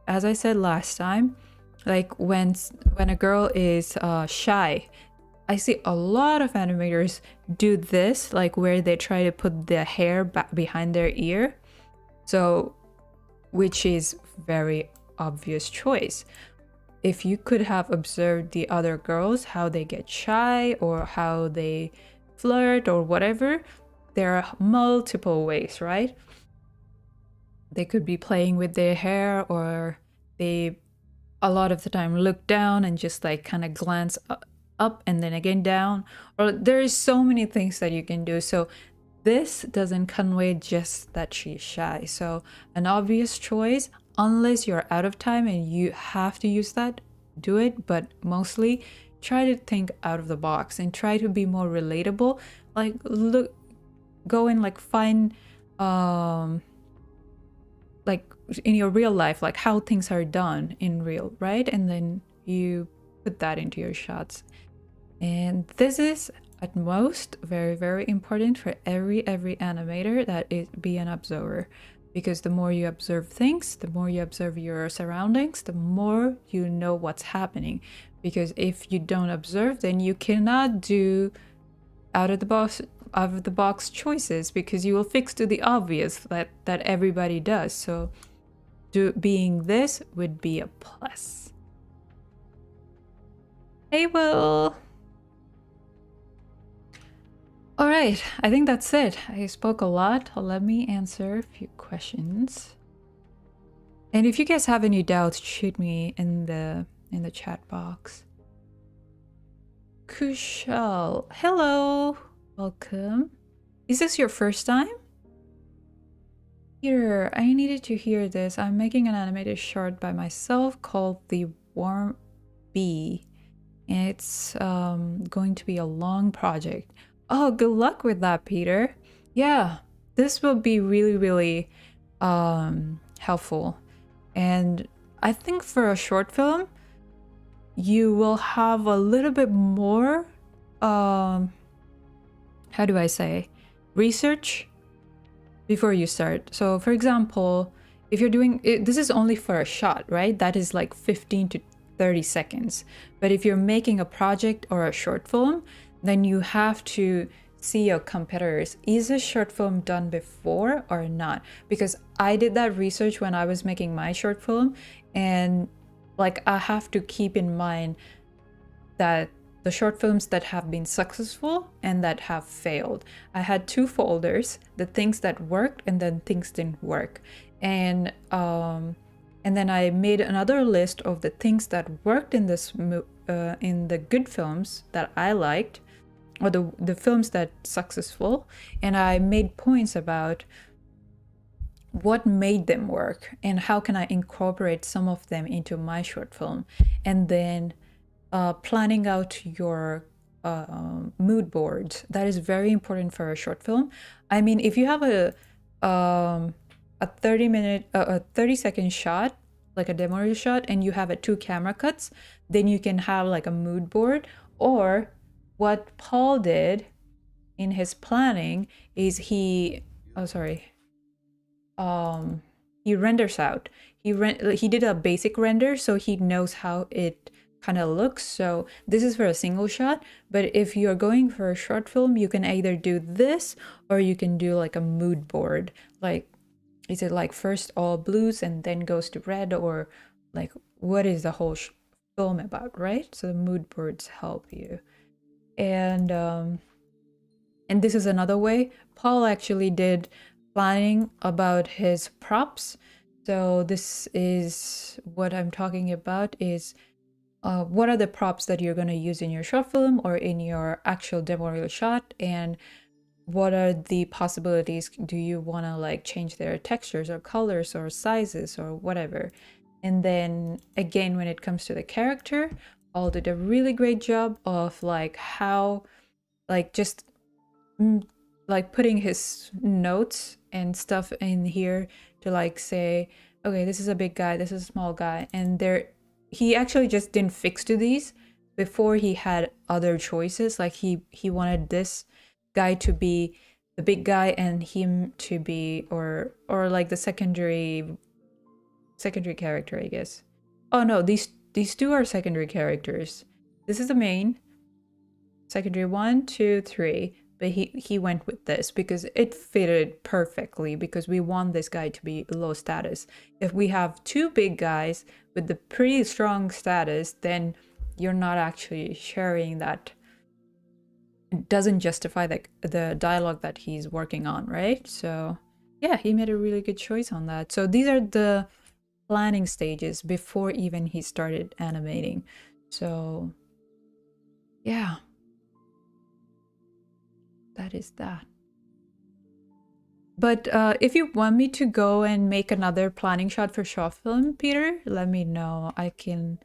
As I said last time, like when a girl is shy, I see a lot of animators do this, like where they try to put the hair back behind their ear. So, which is very obvious choice. If you could have observed the other girls, how they get shy or how they flirt or whatever, there are multiple ways, right? They could be playing with their hair, or they a lot of the time look down and just like kind of glance up and then again down, or there is so many things that you can do. So this doesn't convey just that she's shy. So an obvious choice, unless you're out of time and you have to use that, do it. But mostly try to think out of the box and try to be more relatable. Like go and like find like in your real life, like how things are done in real, right? And then you put that into your shots. And this is at most very, very important for every animator, that is be an observer. Because the more you observe things, the more you observe your surroundings, the more you know what's happening. Because if you don't observe, then you cannot do out of the box choices, because you will fix to the obvious that everybody does. So being this would be a plus. Hey, Will. All right, I think that's it. I spoke a lot. Let me answer a few questions. And if you guys have any doubts, shoot me in the chat box. Kushal, hello, welcome. Is this your first time? Peter, I needed to hear this. I'm making an animated short by myself called The Warm Bee. And it's going to be a long project. Oh, good luck with that, Peter. Yeah, this will be really, really helpful. And I think for a short film, you will have a little bit more, how do I say, research before you start. So for example, if you're doing it, this is only for a shot, right? That is like 15 to 30 seconds. But if you're making a project or a short film, then you have to see your competitors. Is a short film done before or not? Because I did that research when I was making my short film, and like I have to keep in mind that the short films that have been successful and that have failed. I had two folders, the things that worked and then things didn't work. And then I made another list of the things that worked in in the good films that I liked, or the films that successful, and I made points about what made them work and how can I incorporate some of them into my short film. And then planning out your mood boards. That is very important for a short film. I mean, if you have a a 30-second shot, like a demo reel shot, and you have a 2 camera cuts, then you can have like a mood board. Or what Paul did in his planning is he renders out. He did a basic render, so he knows how it kind of looks. So this is for a single shot, but if you're going for a short film, you can either do this or you can do like a mood board. Like, is it like first all blues and then goes to red, or like what is the whole film about, right? So the mood boards help you. And this is another way. Paul actually did planning about his props. So this is what I'm talking about is what are the props that you're going to use in your short film or in your actual demo reel shot, and what are the possibilities? Do you want to like change their textures or colors or sizes or whatever? And then again, when it comes to the character, Paul did a really great job of like how, like just like putting his notes and stuff in here to like say, okay, this is a big guy, this is a small guy, and he actually just didn't fix to these. Before he had other choices, like he wanted this guy to be the big guy and him to be or like the secondary character, I guess. Oh no, these 2 are secondary characters. This is the main secondary 1, 2, 3. But he went with this because it fitted perfectly, because we want this guy to be low status. If we have 2 big guys with the pretty strong status, then you're not actually sharing that. It doesn't justify the dialogue that he's working on, right? So yeah, he made a really good choice on that. So these are the planning stages before even he started animating. So yeah, that is that. But if you want me to go and make another planning shot for short film, Peter, let me know. I can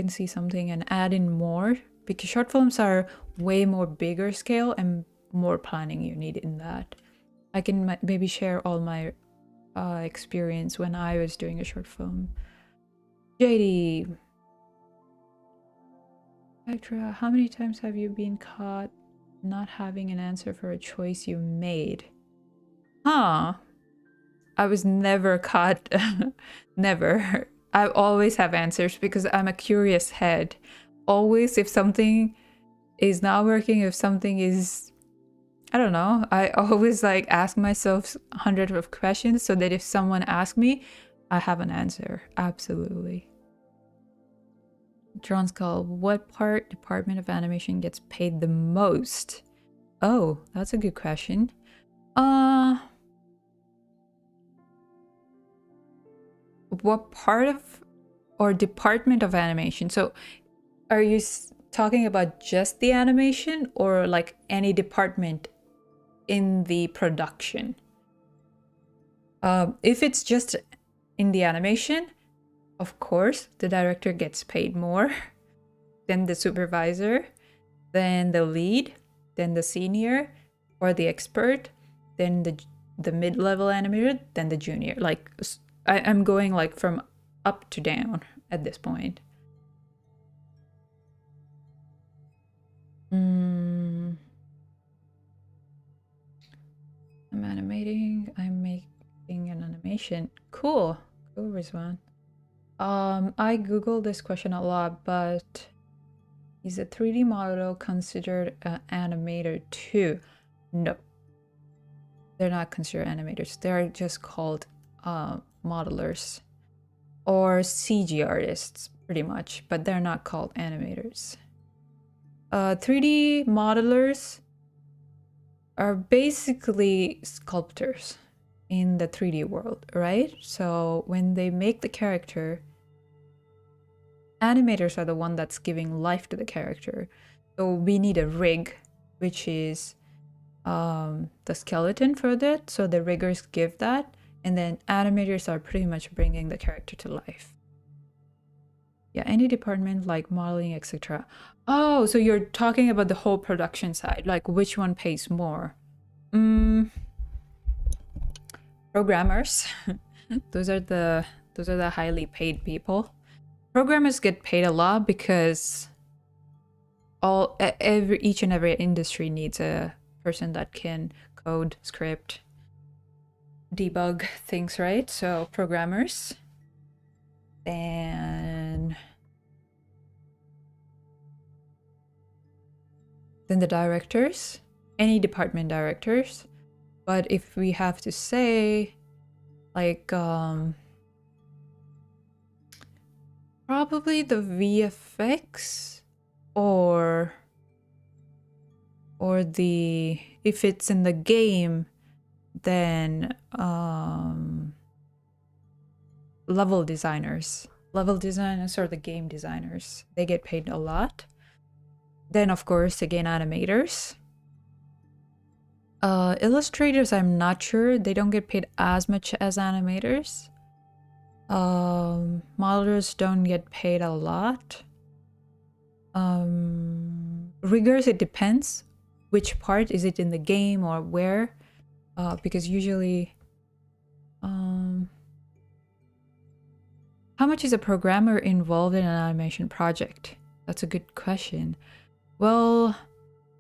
see something and add in more, because short films are way more bigger scale and more planning you need in that. I can maybe share all my experience when I was doing a short film. JD, Spectra, how many times have you been caught not having an answer for a choice you made? Huh. I was never caught. Never. I always have answers because I'm a curious head. Always, if something is not working, if something is, I don't know, I always like ask myself hundreds of questions so that if someone asks me, I have an answer. Absolutely. John's call. What department of animation gets paid the most? Oh, that's a good question. What part of or department of animation? So are you talking about just the animation or like any department in the production? If it's just in the animation, of course, the director gets paid more than the supervisor, then the lead, then the senior or the expert, then the mid-level animator, then the junior. Like I'm going like from up to down at this point. I'm animating. I'm making an animation. Cool, Rizwan. I googled this question a lot, but is a 3D model considered an animator too? No, they're not considered animators. They're just called modelers or CG artists, pretty much, but they're not called animators. 3D modelers are basically sculptors in the 3D world, right? So when they make the character, animators are the one that's giving life to the character. So we need a rig, which is the skeleton for that. So the riggers give that, and then animators are pretty much bringing the character to life. Yeah, any department like modeling, etc. Oh, so you're talking about the whole production side, like which one pays more? Programmers. those are the highly paid people. Programmers get paid a lot because each and every industry needs a person that can code, script, debug things, right? So programmers. And then the directors, any department directors. But if we have to say, like, probably the VFX or the, if it's in the game, then level designers or the game designers, they get paid a lot. Then of course again animators. Illustrators, I'm not sure, they don't get paid as much as animators. Modelers don't get paid a lot. Riggers, it depends which part, is it in the game or where, because usually how much is a programmer involved in an animation project? That's a good question. Well,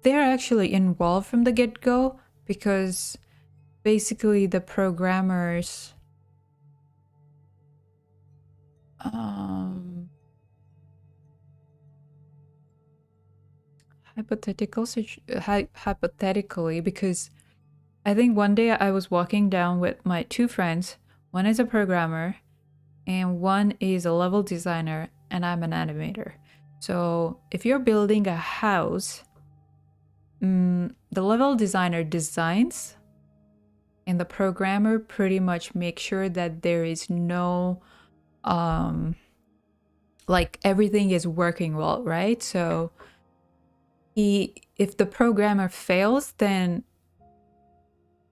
they're actually involved from the get-go, because basically the programmers hypothetically, because I think one day I was walking down with my two friends. One is a programmer and one is a level designer, and I'm an animator. So if you're building a house, the level designer designs and the programmer pretty much makes sure that there is no like everything is working well, right? So if the programmer fails, then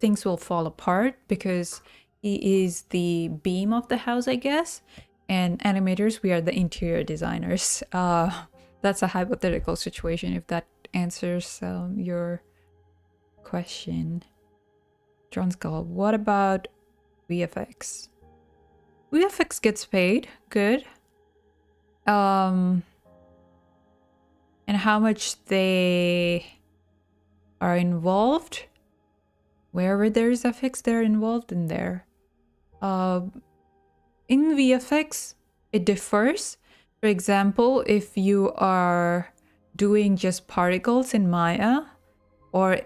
things will fall apart, because he is the beam of the house, I guess. And animators, we are the interior designers. That's a hypothetical situation, if that answers your question. John Skull, what about VFX? VFX gets paid good. And how much they are involved, wherever there is FX, they're involved in there. In VFX, it differs. For example, if you are doing just particles in Maya or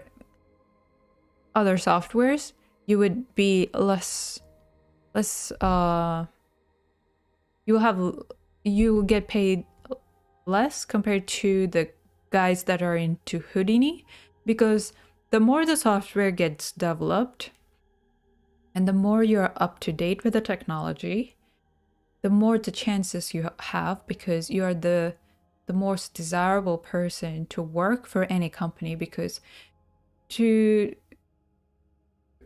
other softwares, you would be less you will get paid less compared to the guys that are into Houdini, because the more the software gets developed and the more you're up to date with the technology, the more the chances you have, because you are the most desirable person to work for any company. Because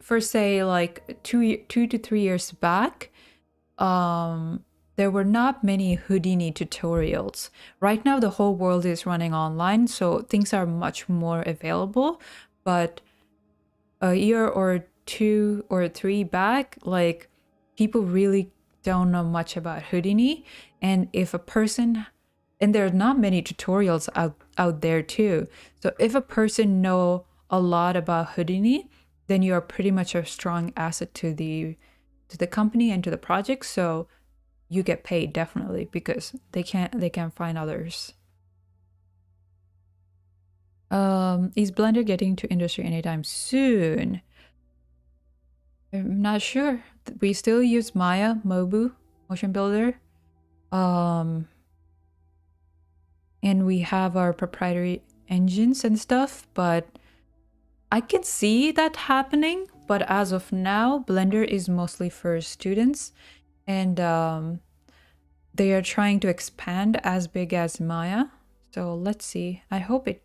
for say like 2 to 3 years back, there were not many Houdini tutorials. Right now, the whole world is running online, so things are much more available. But a year or 2 or 3 back, like, people really don't know much about Houdini. And if a person, and there are not many tutorials out there too. So if a person know a lot about Houdini, then you are pretty much a strong asset to the company and to the project. So you get paid definitely, because they can't find others. Is Blender getting to industry anytime soon? I'm not sure. We still use Maya, Mobu, Motion Builder. And we have our proprietary engines and stuff, but I can see that happening. But as of now, Blender is mostly for students, and they are trying to expand as big as Maya. So let's see. I hope it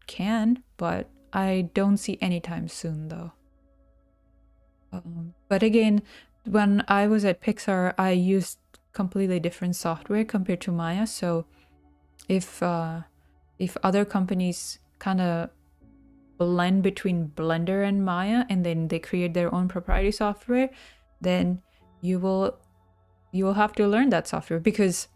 can, but I don't see anytime soon though. But again, when I was at Pixar, I used completely different software compared to Maya. So if other companies kind of blend between Blender and Maya, and then they create their own proprietary software, then you will have to learn that software, because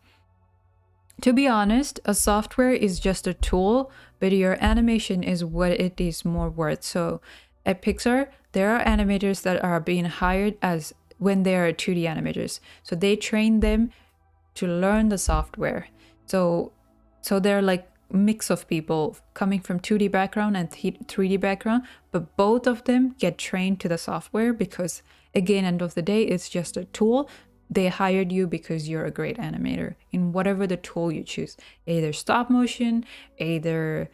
to be honest, a software is just a tool, but your animation is what it is more worth. So at Pixar, there are animators that are being hired as when they are 2D animators. So they train them to learn the software. So they're like mix of people coming from 2D background and 3D background, but both of them get trained to the software because, again, end of the day, it's just a tool. They hired you because you're a great animator in whatever the tool you choose, either stop motion, either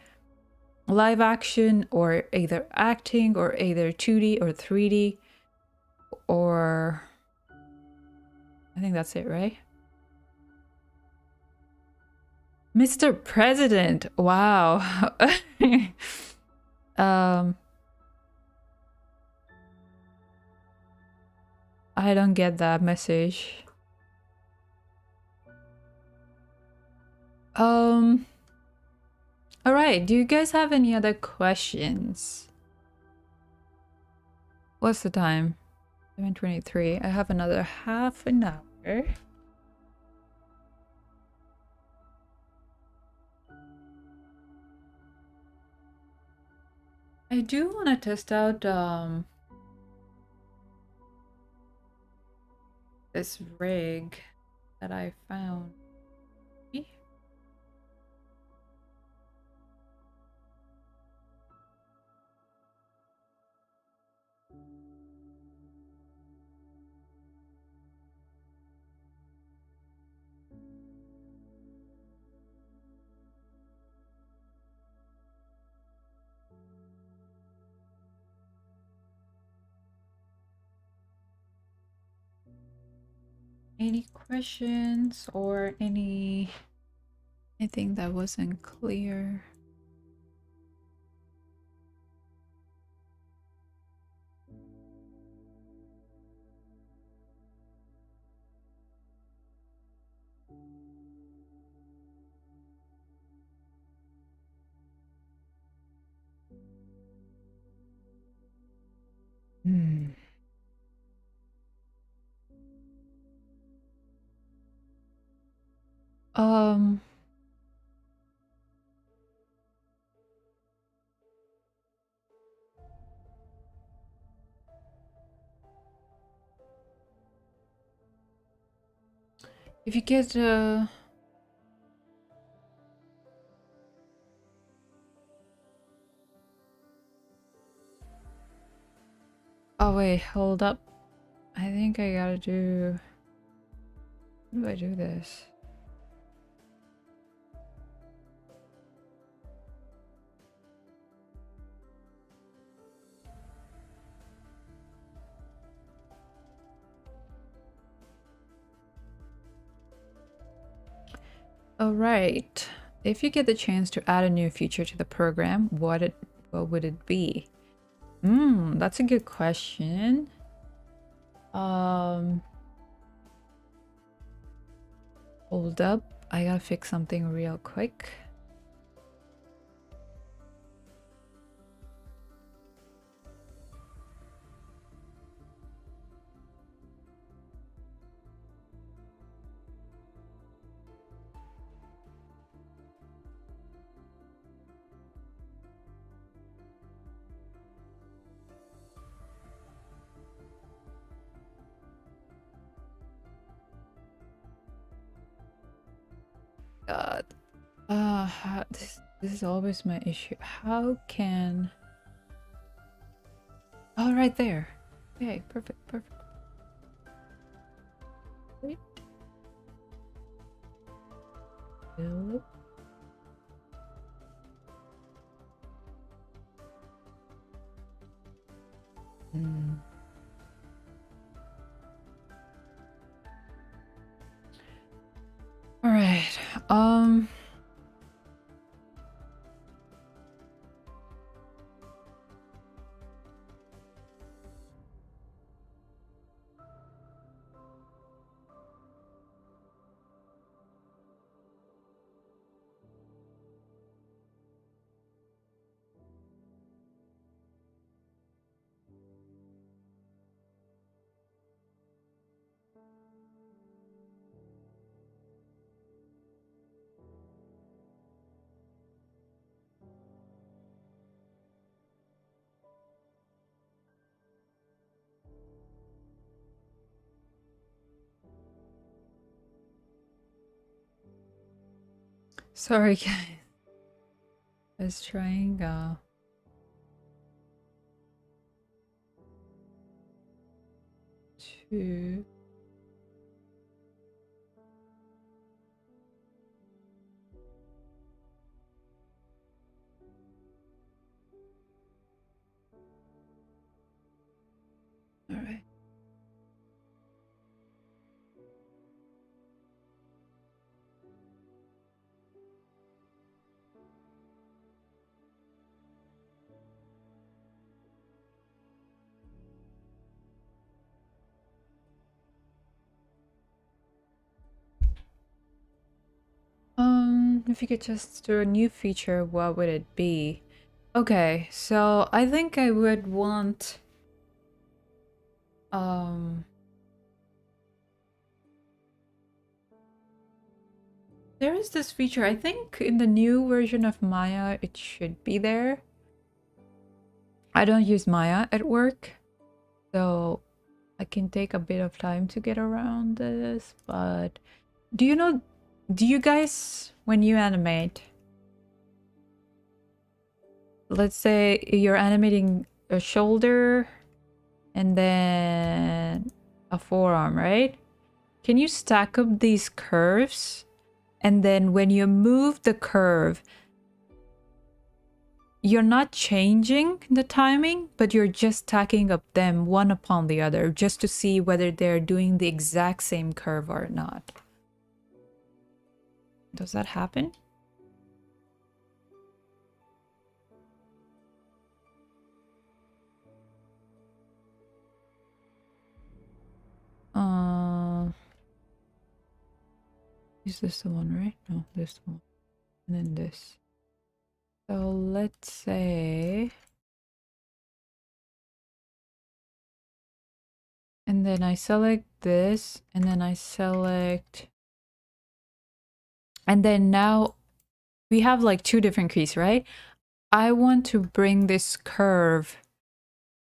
live action, or either acting, or either 2D or 3D, or I think that's it, right? Mr. President, wow. I don't get that message. All right, do you guys have any other questions? What's the time? 7:23. I have another half an hour. I do want to test out this rig that I found. Any questions or anything that wasn't clear? Hmm. If you get oh wait, hold up. I think I gotta do... How do I do this? All right. If you get the chance to add a new feature to the program, what would it be? That's a good question. Hold up. I gotta fix something real quick. God. This is always my issue. How can... Oh, right there. Okay, perfect. Wait. Philip. All right. Sorry, guys. I was trying to. All right. If you could just do a new feature, what would it be? Okay, so I think I would want there is this feature. I think in the new version of Maya it should be there. I don't use Maya at work, so I can take a bit of time to get around this, but do you guys, when you animate, let's say you're animating a shoulder and then a forearm, right? Can you stack up these curves? And then when you move the curve, you're not changing the timing, but you're just stacking up them one upon the other just to see whether they're doing the exact same curve or not. Does that happen? Is this the one, right? No, this one. And then this. So let's say... And then I select this, and then I select... And then now we have like two different creases, right? I want to bring this curve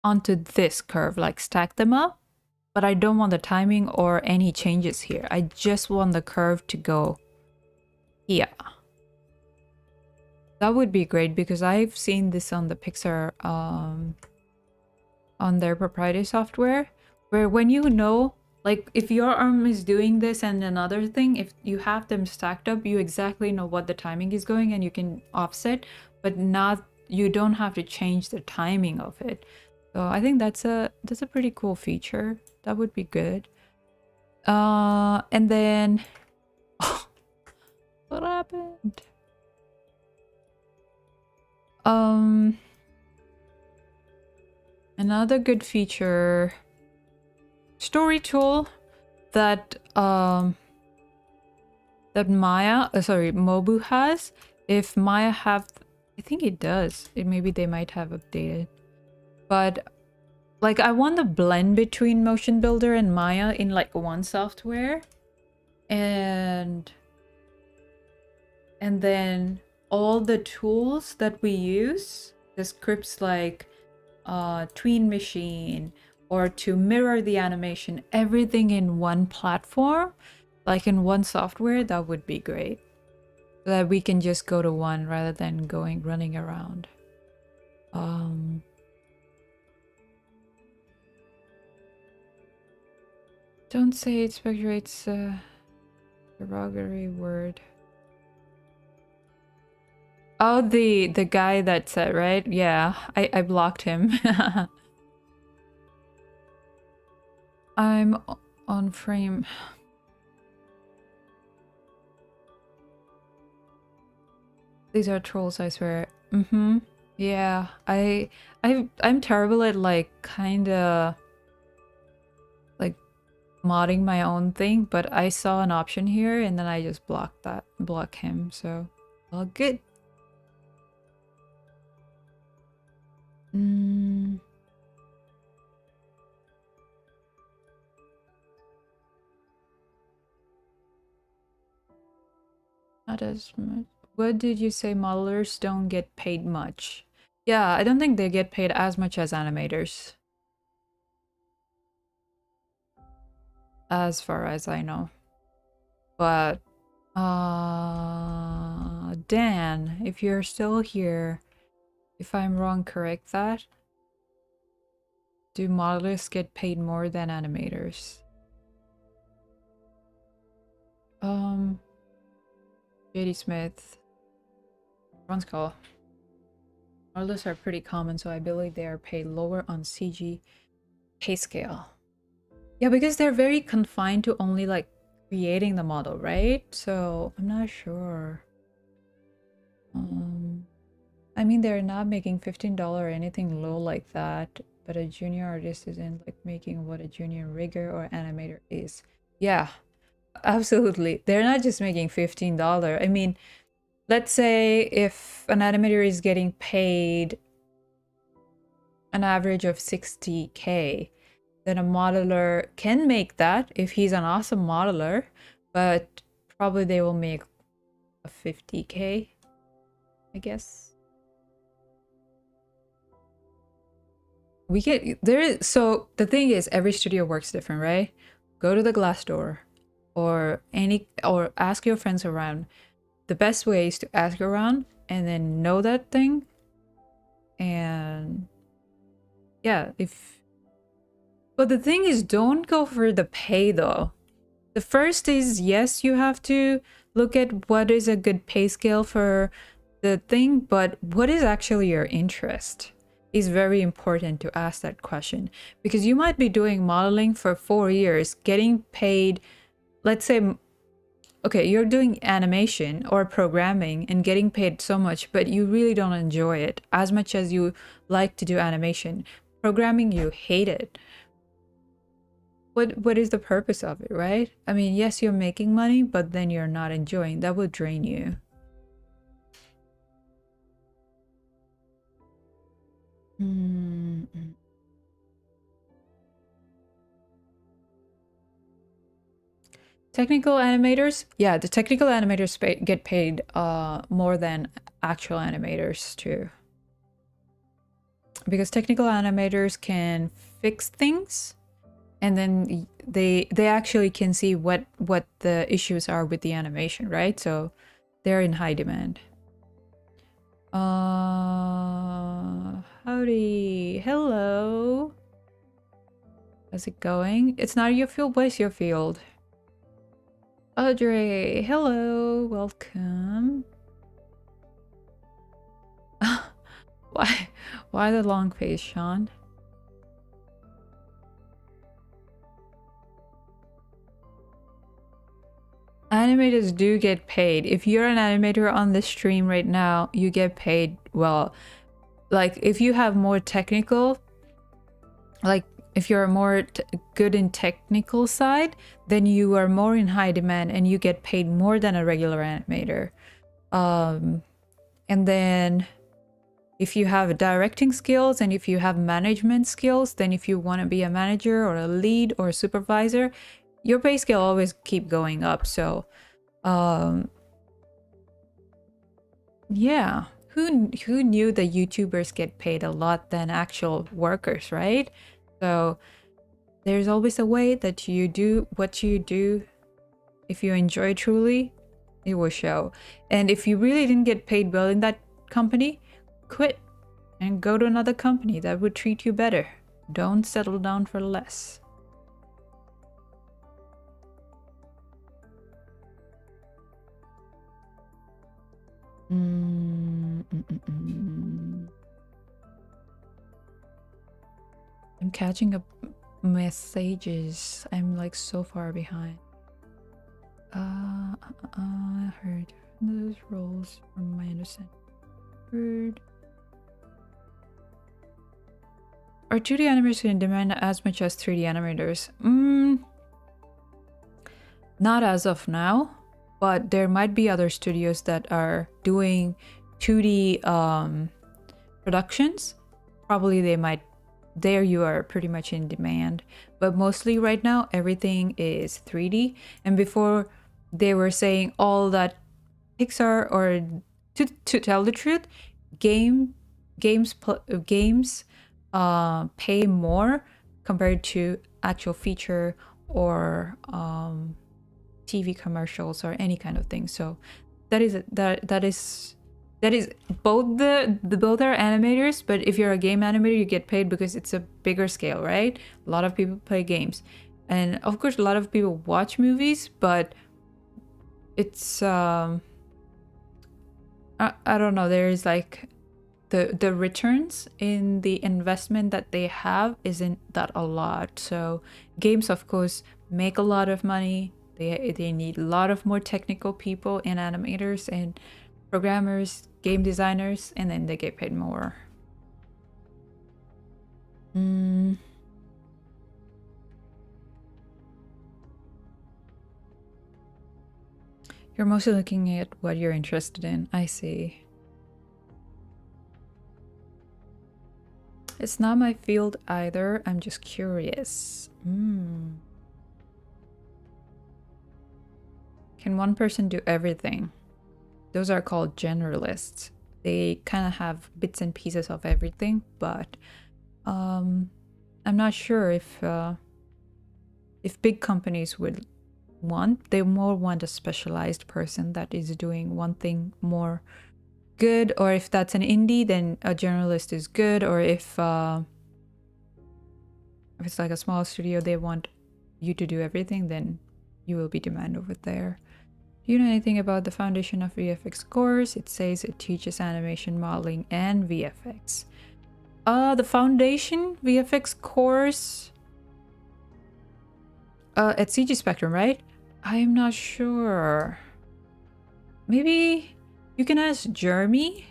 onto this curve, like stack them up, but I don't want the timing or any changes here. I just want the curve to go here. That would be great because I've seen this on the Pixar, on their proprietary software, where when you know, like if your arm is doing this and another thing, if you have them stacked up, you exactly know what the timing is going and you can offset, but not, you don't have to change the timing of it. So I think that's a pretty cool feature. That would be good. And then what happened? Another good feature, story tool that that Mobu has. If Maya have, I think it does. Maybe they might have updated. But like I want the blend between Motion Builder and Maya in like one software. And then all the tools that we use, the scripts like Tween Machine or to mirror the animation, everything in one platform, like in one software, that would be great. So that we can just go to one rather than running around. Don't say it, Spectra, it's a derogatory word. Oh, the guy that said, right? Yeah, I blocked him. I'm on frame. These are trolls, I swear. Yeah, I'm terrible at like kinda like modding my own thing, but I saw an option here and then I just block him, so all good. Not as much. What did you say? Modelers don't get paid much. Yeah, I don't think they get paid as much as animators. As far as I know. But, Dan, if you're still here, if I'm wrong, correct that. Do modelers get paid more than animators? JD Smith. Ron's call. Modelers are pretty common, so I believe they are paid lower on CG pay scale. Yeah, because they're very confined to only like creating the model, right? So I'm not sure. I mean, they're not making $15 or anything low like that, but a junior artist isn't like making what a junior rigger or animator is. Yeah, absolutely. They're not just making $15. I mean, let's say if an animator is getting paid an average of 60K, then a modeler can make that if he's an awesome modeler, but probably they will make a 50K, I guess. We get there. So the thing is, every studio works different, right? Go to the Glassdoor or ask your friends around. The best way is to ask around and then know that thing. And yeah, but the thing is, don't go for the pay though. The first is, yes, you have to look at what is a good pay scale for the thing, but what is actually your interest is very important to ask that question, because you might be doing modeling for 4 years, getting paid, let's say, okay, you're doing animation or programming and getting paid so much, but you really don't enjoy it as much as you like to do animation. Programming, you hate it. What is the purpose of it, right? I mean, yes, you're making money, but then you're not enjoying. That would drain you. Technical animators? Yeah, the technical animators get paid more than actual animators too. Because technical animators can fix things, and then they actually can see what the issues are with the animation, right? So they're in high demand. Howdy. Hello. How's it going? It's not your field, but it's your field. Audrey, hello, welcome. Why the long face, Sean? Animators do get paid. If you're an animator on the stream right now, you get paid well. Like if you have more technical, like if you're more good in technical side, then you are more in high demand and you get paid more than a regular animator. And then if you have directing skills and if you have management skills, then if you want to be a manager or a lead or a supervisor, your pay scale always keep going up. So yeah, who knew that YouTubers get paid a lot than actual workers, right? So there's always a way that you do what you do. If you enjoy truly, it will show. And if you really didn't get paid well in that company, quit and go to another company that would treat you better. Don't settle down for less. I'm catching up messages. I'm like so far behind. I heard those roles from my understanding. Heard. Are 2D animators going to demand as much as 3D animators? Not as of now, but there might be other studios that are doing 2D productions. Probably they might. There you are pretty much in demand, but mostly right now everything is 3D. And before they were saying all that Pixar, or to tell the truth, games pay more compared to actual feature or TV commercials or any kind of thing. So that is both the both are animators, but if you're a game animator, you get paid because it's a bigger scale, right? A lot of people play games, and of course, a lot of people watch movies, but it's I don't know. There is like the returns in the investment that they have isn't that a lot. So games, of course, make a lot of money. They need a lot of more technical people and animators and programmers, game designers, and then they get paid more. You're mostly looking at what you're interested in. I see. It's not my field either. I'm just curious. Can one person do everything? Those are called generalists. They kind of have bits and pieces of everything, but I'm not sure if big companies would they more want a specialized person that is doing one thing more good, or if that's an indie, then a generalist is good, or if it's like a small studio, they want you to do everything, then you will be demand over there. Do you know anything about the Foundation of VFX course? It says it teaches animation modeling and VFX. The Foundation VFX course at CG Spectrum, right? I am not sure. Maybe you can ask Jeremy.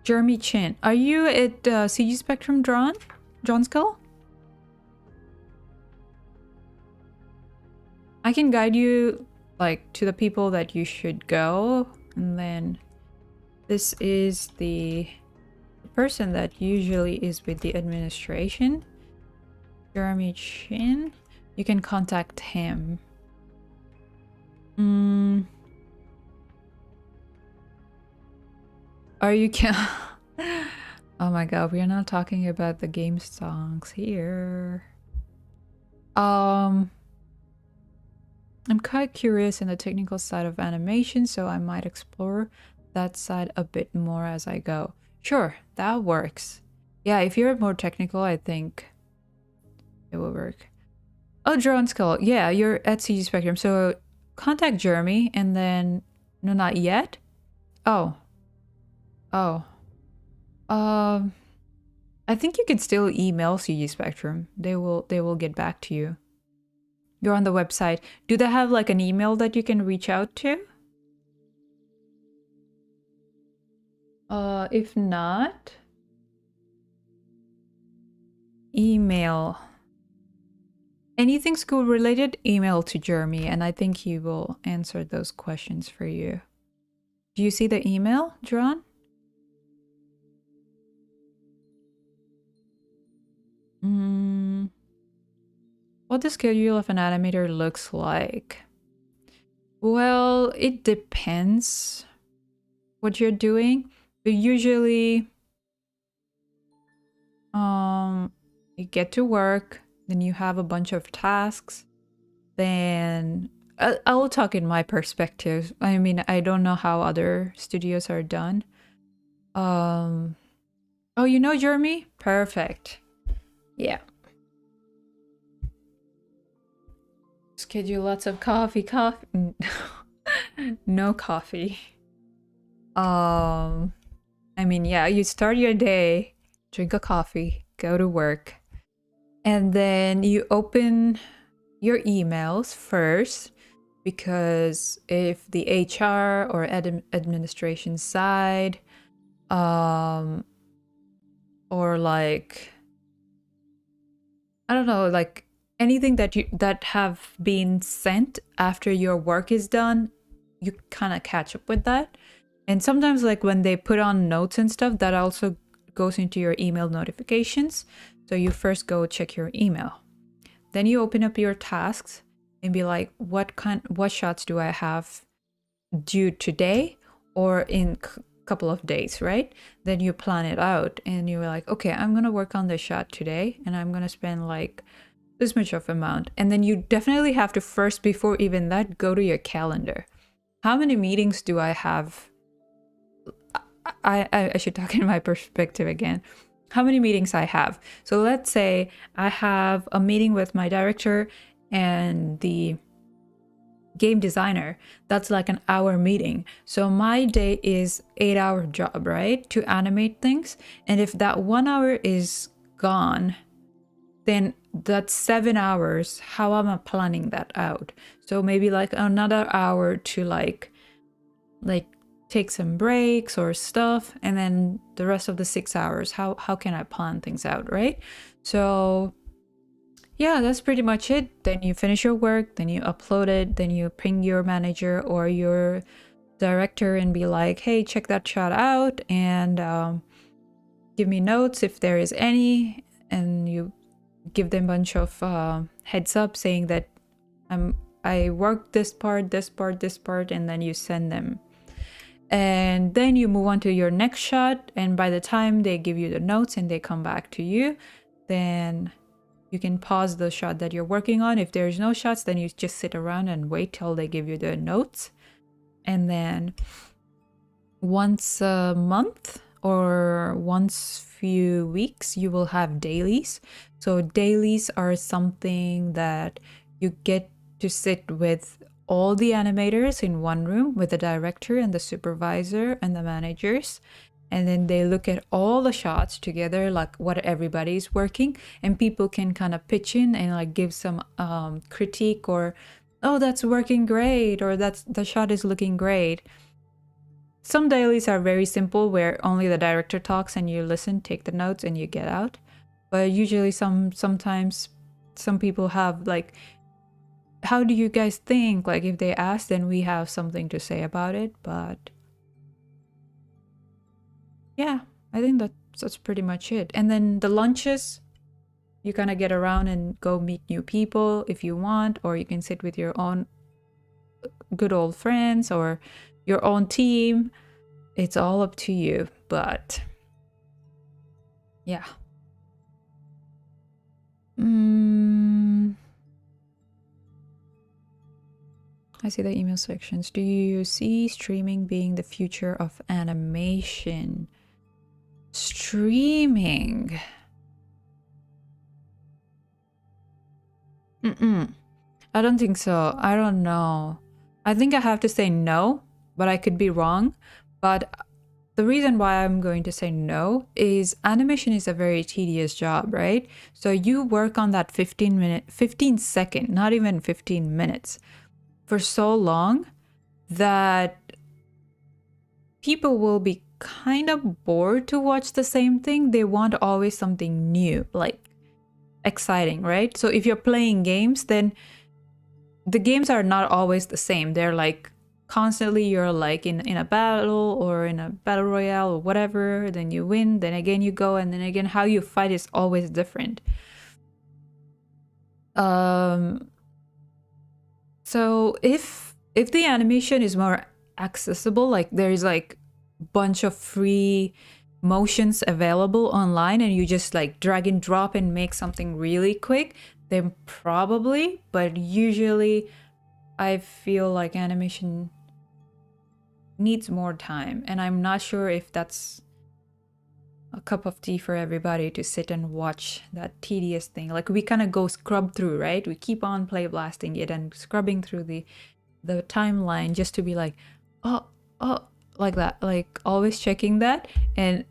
Jeremy Chin. Are you at CG Spectrum, John Skull? I can guide you like to the people that you should go, and then this is the person that usually is with the administration. Jeremy Chin. You can contact him. Are you Oh my god, we are not talking about the game songs here. I'm quite curious in the technical side of animation, so I might explore that side a bit more as I go. Sure, that works. Yeah, if you're more technical, I think it will work. Oh, Drone Skull. Yeah, you're at CG Spectrum. So contact Jeremy and then... No, not yet? Oh. I think you can still email CG Spectrum. They will get back to you. You're on the website. Do they have like an email that you can reach out to? If not, email. Anything school related, email to Jeremy, and I think he will answer those questions for you. Do you see the email, John? What the schedule of an animator looks like? Well, it depends what you're doing, but usually you get to work, then you have a bunch of tasks, then I'll talk in my perspective. I mean, I don't know how other studios are done. Oh, you know Jeremy? Perfect. Yeah. Schedule lots of coffee. No coffee. I mean, yeah, you start your day, drink a coffee, go to work, and then you open your emails first, because if the HR or administration side, or like, I don't know, like anything that have been sent after your work is done, you kind of catch up with that. And sometimes like when they put on notes and stuff, that also goes into your email notifications. So you first go check your email. Then you open up your tasks and be like, what shots do I have due today or in a couple of days, right? Then you plan it out and you're like, okay, I'm going to work on this shot today and I'm going to spend like this much of amount. And then you definitely have to first, before even that, go to your calendar. How many meetings do I have? I should talk in my perspective again. How many meetings I have? So let's say I have a meeting with my director and the game designer. That's like an hour meeting. So my day is 8-hour job, right? To animate things. And if that 1 hour is gone, then that's 7 hours. How am I planning that out? So maybe like another hour to like take some breaks or stuff, and then the rest of the 6 hours, how can I plan things out, right? So yeah, that's pretty much it. Then you finish your work, then you upload it, then you ping your manager or your director and be like, hey, check that shot out and give me notes if there is any, and you give them a bunch of heads up saying that I worked this part, and then you send them. And then you move on to your next shot, and by the time they give you the notes and they come back to you, then you can pause the shot that you're working on. If there's no shots, then you just sit around and wait till they give you the notes. And then once a month or once few weeks, you will have dailies. So dailies are something that you get to sit with all the animators in one room with the director and the supervisor and the managers, and then they look at all the shots together, like what everybody's working, and people can kind of pitch in and like give some critique, or oh, that's working great, or that's the shot is looking great. Some dailies are very simple where only the director talks and you listen, take the notes, and you get out. But usually sometimes some people have like, how do you guys think? Like if they ask, then we have something to say about it. But yeah, I think that's pretty much it. And then the lunches, you kind of get around and go meet new people if you want, or you can sit with your own good old friends or your own team. It's all up to you, but yeah. I see the email sections. Do you see streaming being the future of animation? Streaming? I don't think so. I don't know. I think I have to say no, but I could be wrong. But the reason why I'm going to say no is animation is a very tedious job, right? So you work on that 15 second, not even 15 minutes, for so long that people will be kind of bored to watch the same thing. They want always something new, like exciting, right? So if you're playing games, then the games are not always the same. They're like constantly you're like in a battle or in a battle royale or whatever, then you win, then again you go, and then again how you fight is always different. So if the animation is more accessible, like there's like a bunch of free motions available online and you just like drag and drop and make something really quick, then probably. But usually I feel like animation needs more time, and I'm not sure if that's a cup of tea for everybody to sit and watch that tedious thing. Like we kind of go scrub through, right? We keep on play blasting it and scrubbing through the timeline just to be like, oh, like that, like always checking that. And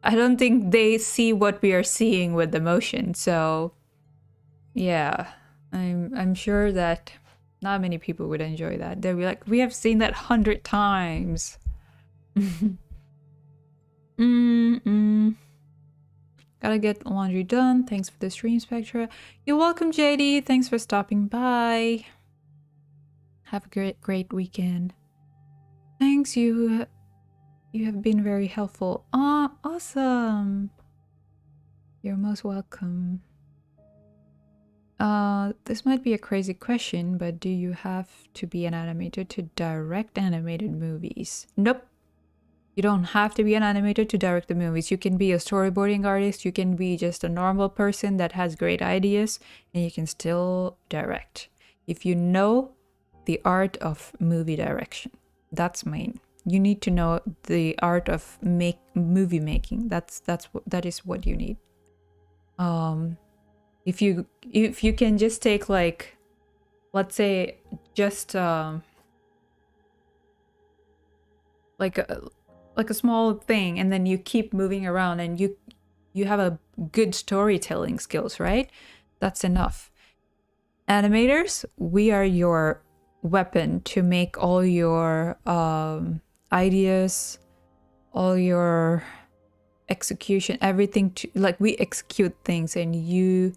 I don't think they see what we are seeing with the motion. So yeah, I'm sure that not many people would enjoy that. They'll be like, we have seen that 100 times. Gotta get laundry done. Thanks for the stream, Spectra. You're welcome, JD. Thanks for stopping by. Have a great weekend. Thanks, you have been very helpful. Oh, awesome. You're most welcome. This might be a crazy question, but do you have to be an animator to direct animated movies? Nope. You don't have to be an animator to direct the movies. You can be a storyboarding artist. You can be just a normal person that has great ideas, and you can still direct. If you know the art of movie direction, that's main. You need to know the art of movie making. That is what you need. If you can just take like, let's say, just like a small thing, and then you keep moving around, and you have a good storytelling skills, right? That's enough. Animators, we are your weapon to make all your ideas, all your execution, everything to, like, we execute things and you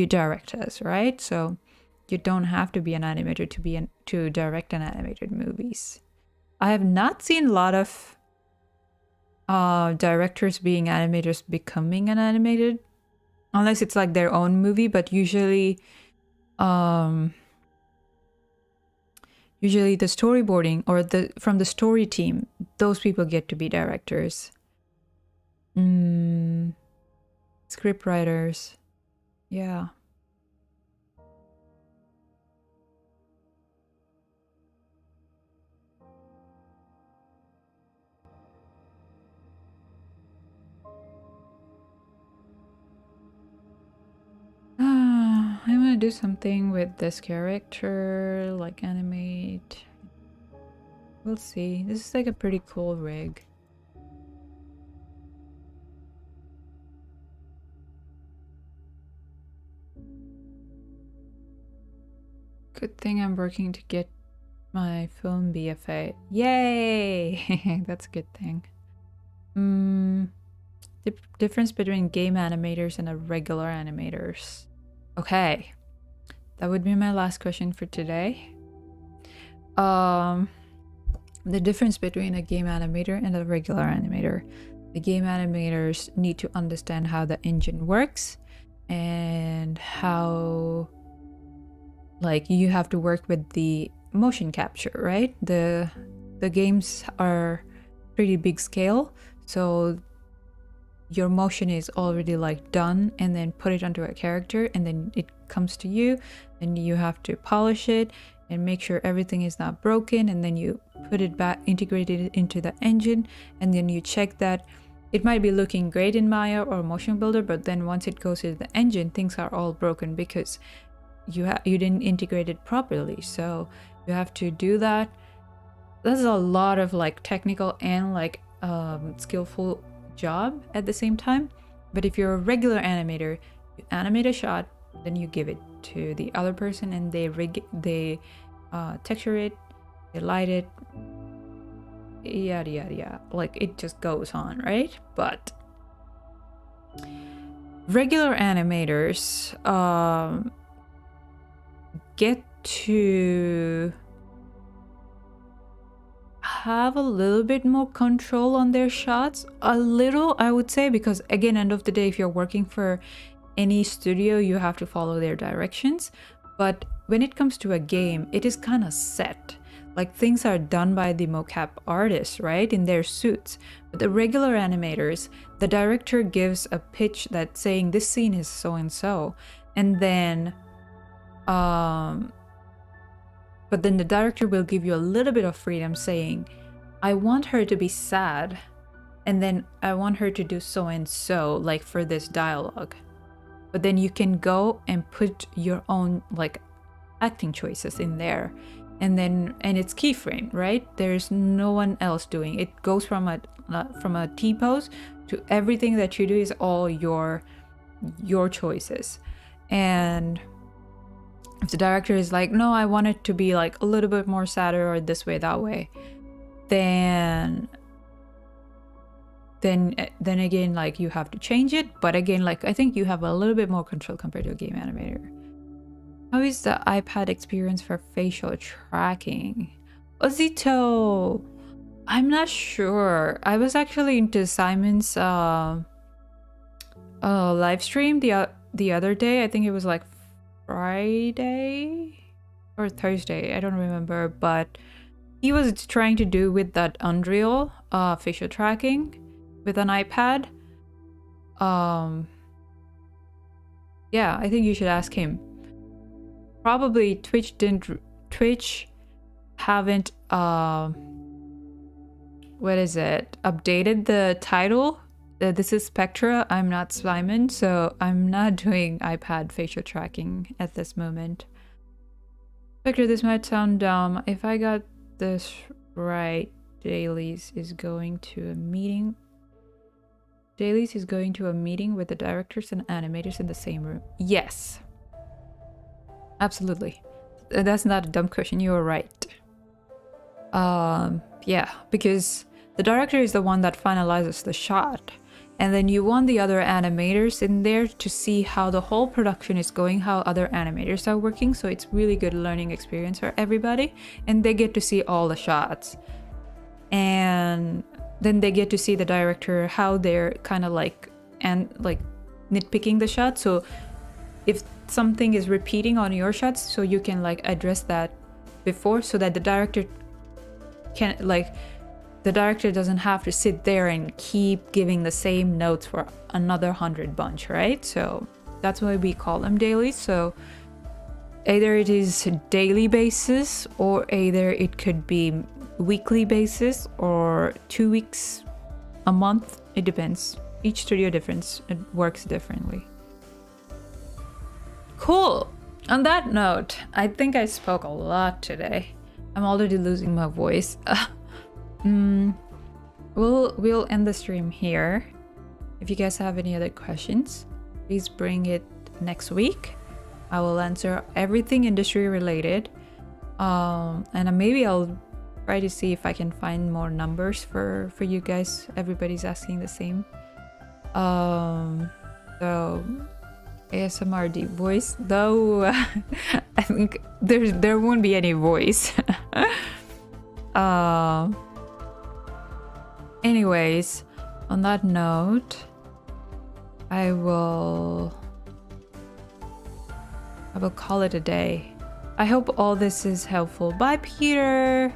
direct us, right? So you don't have to be an animator to direct an animated movies. I have not seen a lot of directors being animators becoming an animated, unless it's like their own movie, but usually usually the storyboarding or from the story team, those people get to be directors. Script writers. Yeah. I'm gonna do something with this character, like animate. We'll see. This is like a pretty cool rig. Good thing I'm working to get my film BFA. Yay! That's a good thing. The difference between game animators and a regular animators. Okay, that would be my last question for today. The difference between a game animator and a regular animator. The game animators need to understand how the engine works and how, like, you have to work with the motion capture, right? The games are pretty big scale, so your motion is already like done and then put it onto a character, and then it comes to you and you have to polish it and make sure everything is not broken, and then you put it back, integrated it into the engine, and then you check that it might be looking great in Maya or Motion Builder, but then once it goes into the engine, things are all broken because you didn't integrate it properly. So you have to do that. That's a lot of like technical and like skillful job at the same time. But if you're a regular animator, you animate a shot, then you give it to the other person, and they texture it, they light it, yada yada yada. Like, it just goes on, right? But regular animators get to have a little bit more control on their shots. A little, I would say, because again, end of the day, if you're working for any studio, you have to follow their directions. But when it comes to a game, it is kind of set. Like, things are done by the mocap artists, right, in their suits. But the regular animators, the director gives a pitch that's saying this scene is so and so, and then but then the director will give you a little bit of freedom, saying, I want her to be sad, and then I want her to do so and so, like for this dialogue. But then you can go and put your own like acting choices in there, and it's keyframe, right? There's no one else doing it. Goes from a T pose to everything that you do is all your choices. And if the director is like, no, I want it to be like a little bit more sadder or this way, that way, then again, like, you have to change it. But again, like, I think you have a little bit more control compared to a game animator. How is the iPad experience for facial tracking? Ozito, I'm not sure. I was actually into Simon's live stream the other day. I think it was like Friday or Thursday, I don't remember, but he was trying to do with that Unreal facial tracking with an iPad. Yeah, I think you should ask him. Probably Twitch haven't what is it, updated the title. This is Spectra, I'm not Simon, so I'm not doing iPad facial tracking at this moment. Spectra, this might sound dumb. If I got this right, Dailies is going to a meeting. Dailies is going to a meeting with the directors and animators in the same room. Yes. Absolutely. That's not a dumb question, you were right. Yeah, because the director is the one that finalizes the shot. And then you want the other animators in there to see how the whole production is going, how other animators are working. So it's really good learning experience for everybody. And they get to see all the shots. And then they get to see the director, how they're kind of like nitpicking the shot. So if something is repeating on your shots, so you can like address that before, so that the director can the director doesn't have to sit there and keep giving the same notes for another 100 bunch, right? So that's why we call them dailies. So either it is daily basis, or either it could be weekly basis, or 2 weeks, a month. It depends. Each studio it works differently. Cool. On that note, I think I spoke a lot today. I'm already losing my voice. We'll end the stream here. If you guys have any other questions, please bring it next week. I will answer everything industry related. And maybe I'll try to see if I can find more numbers for you guys. Everybody's asking the same. So ASMRD voice, though. I think there won't be any voice. Anyways, on that note, I will call it a day. I hope all this is helpful. Bye, Peter.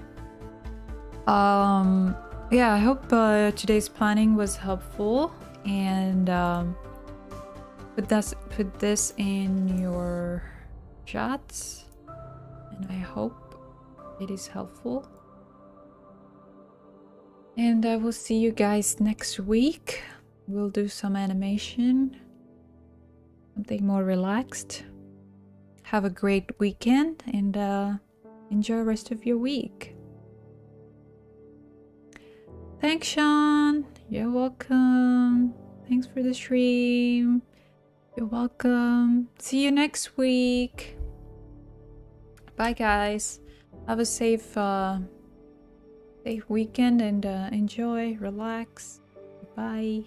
Yeah, I hope today's planning was helpful, and put this in your chats, and I hope it is helpful. And I will see you guys next week. We'll do some animation, something more relaxed. Have a great weekend, and enjoy the rest of your week. Thanks, Sean. You're welcome. Thanks for the stream. You're welcome. See you next week. Bye, guys. Have a safe weekend, and enjoy, relax. Bye.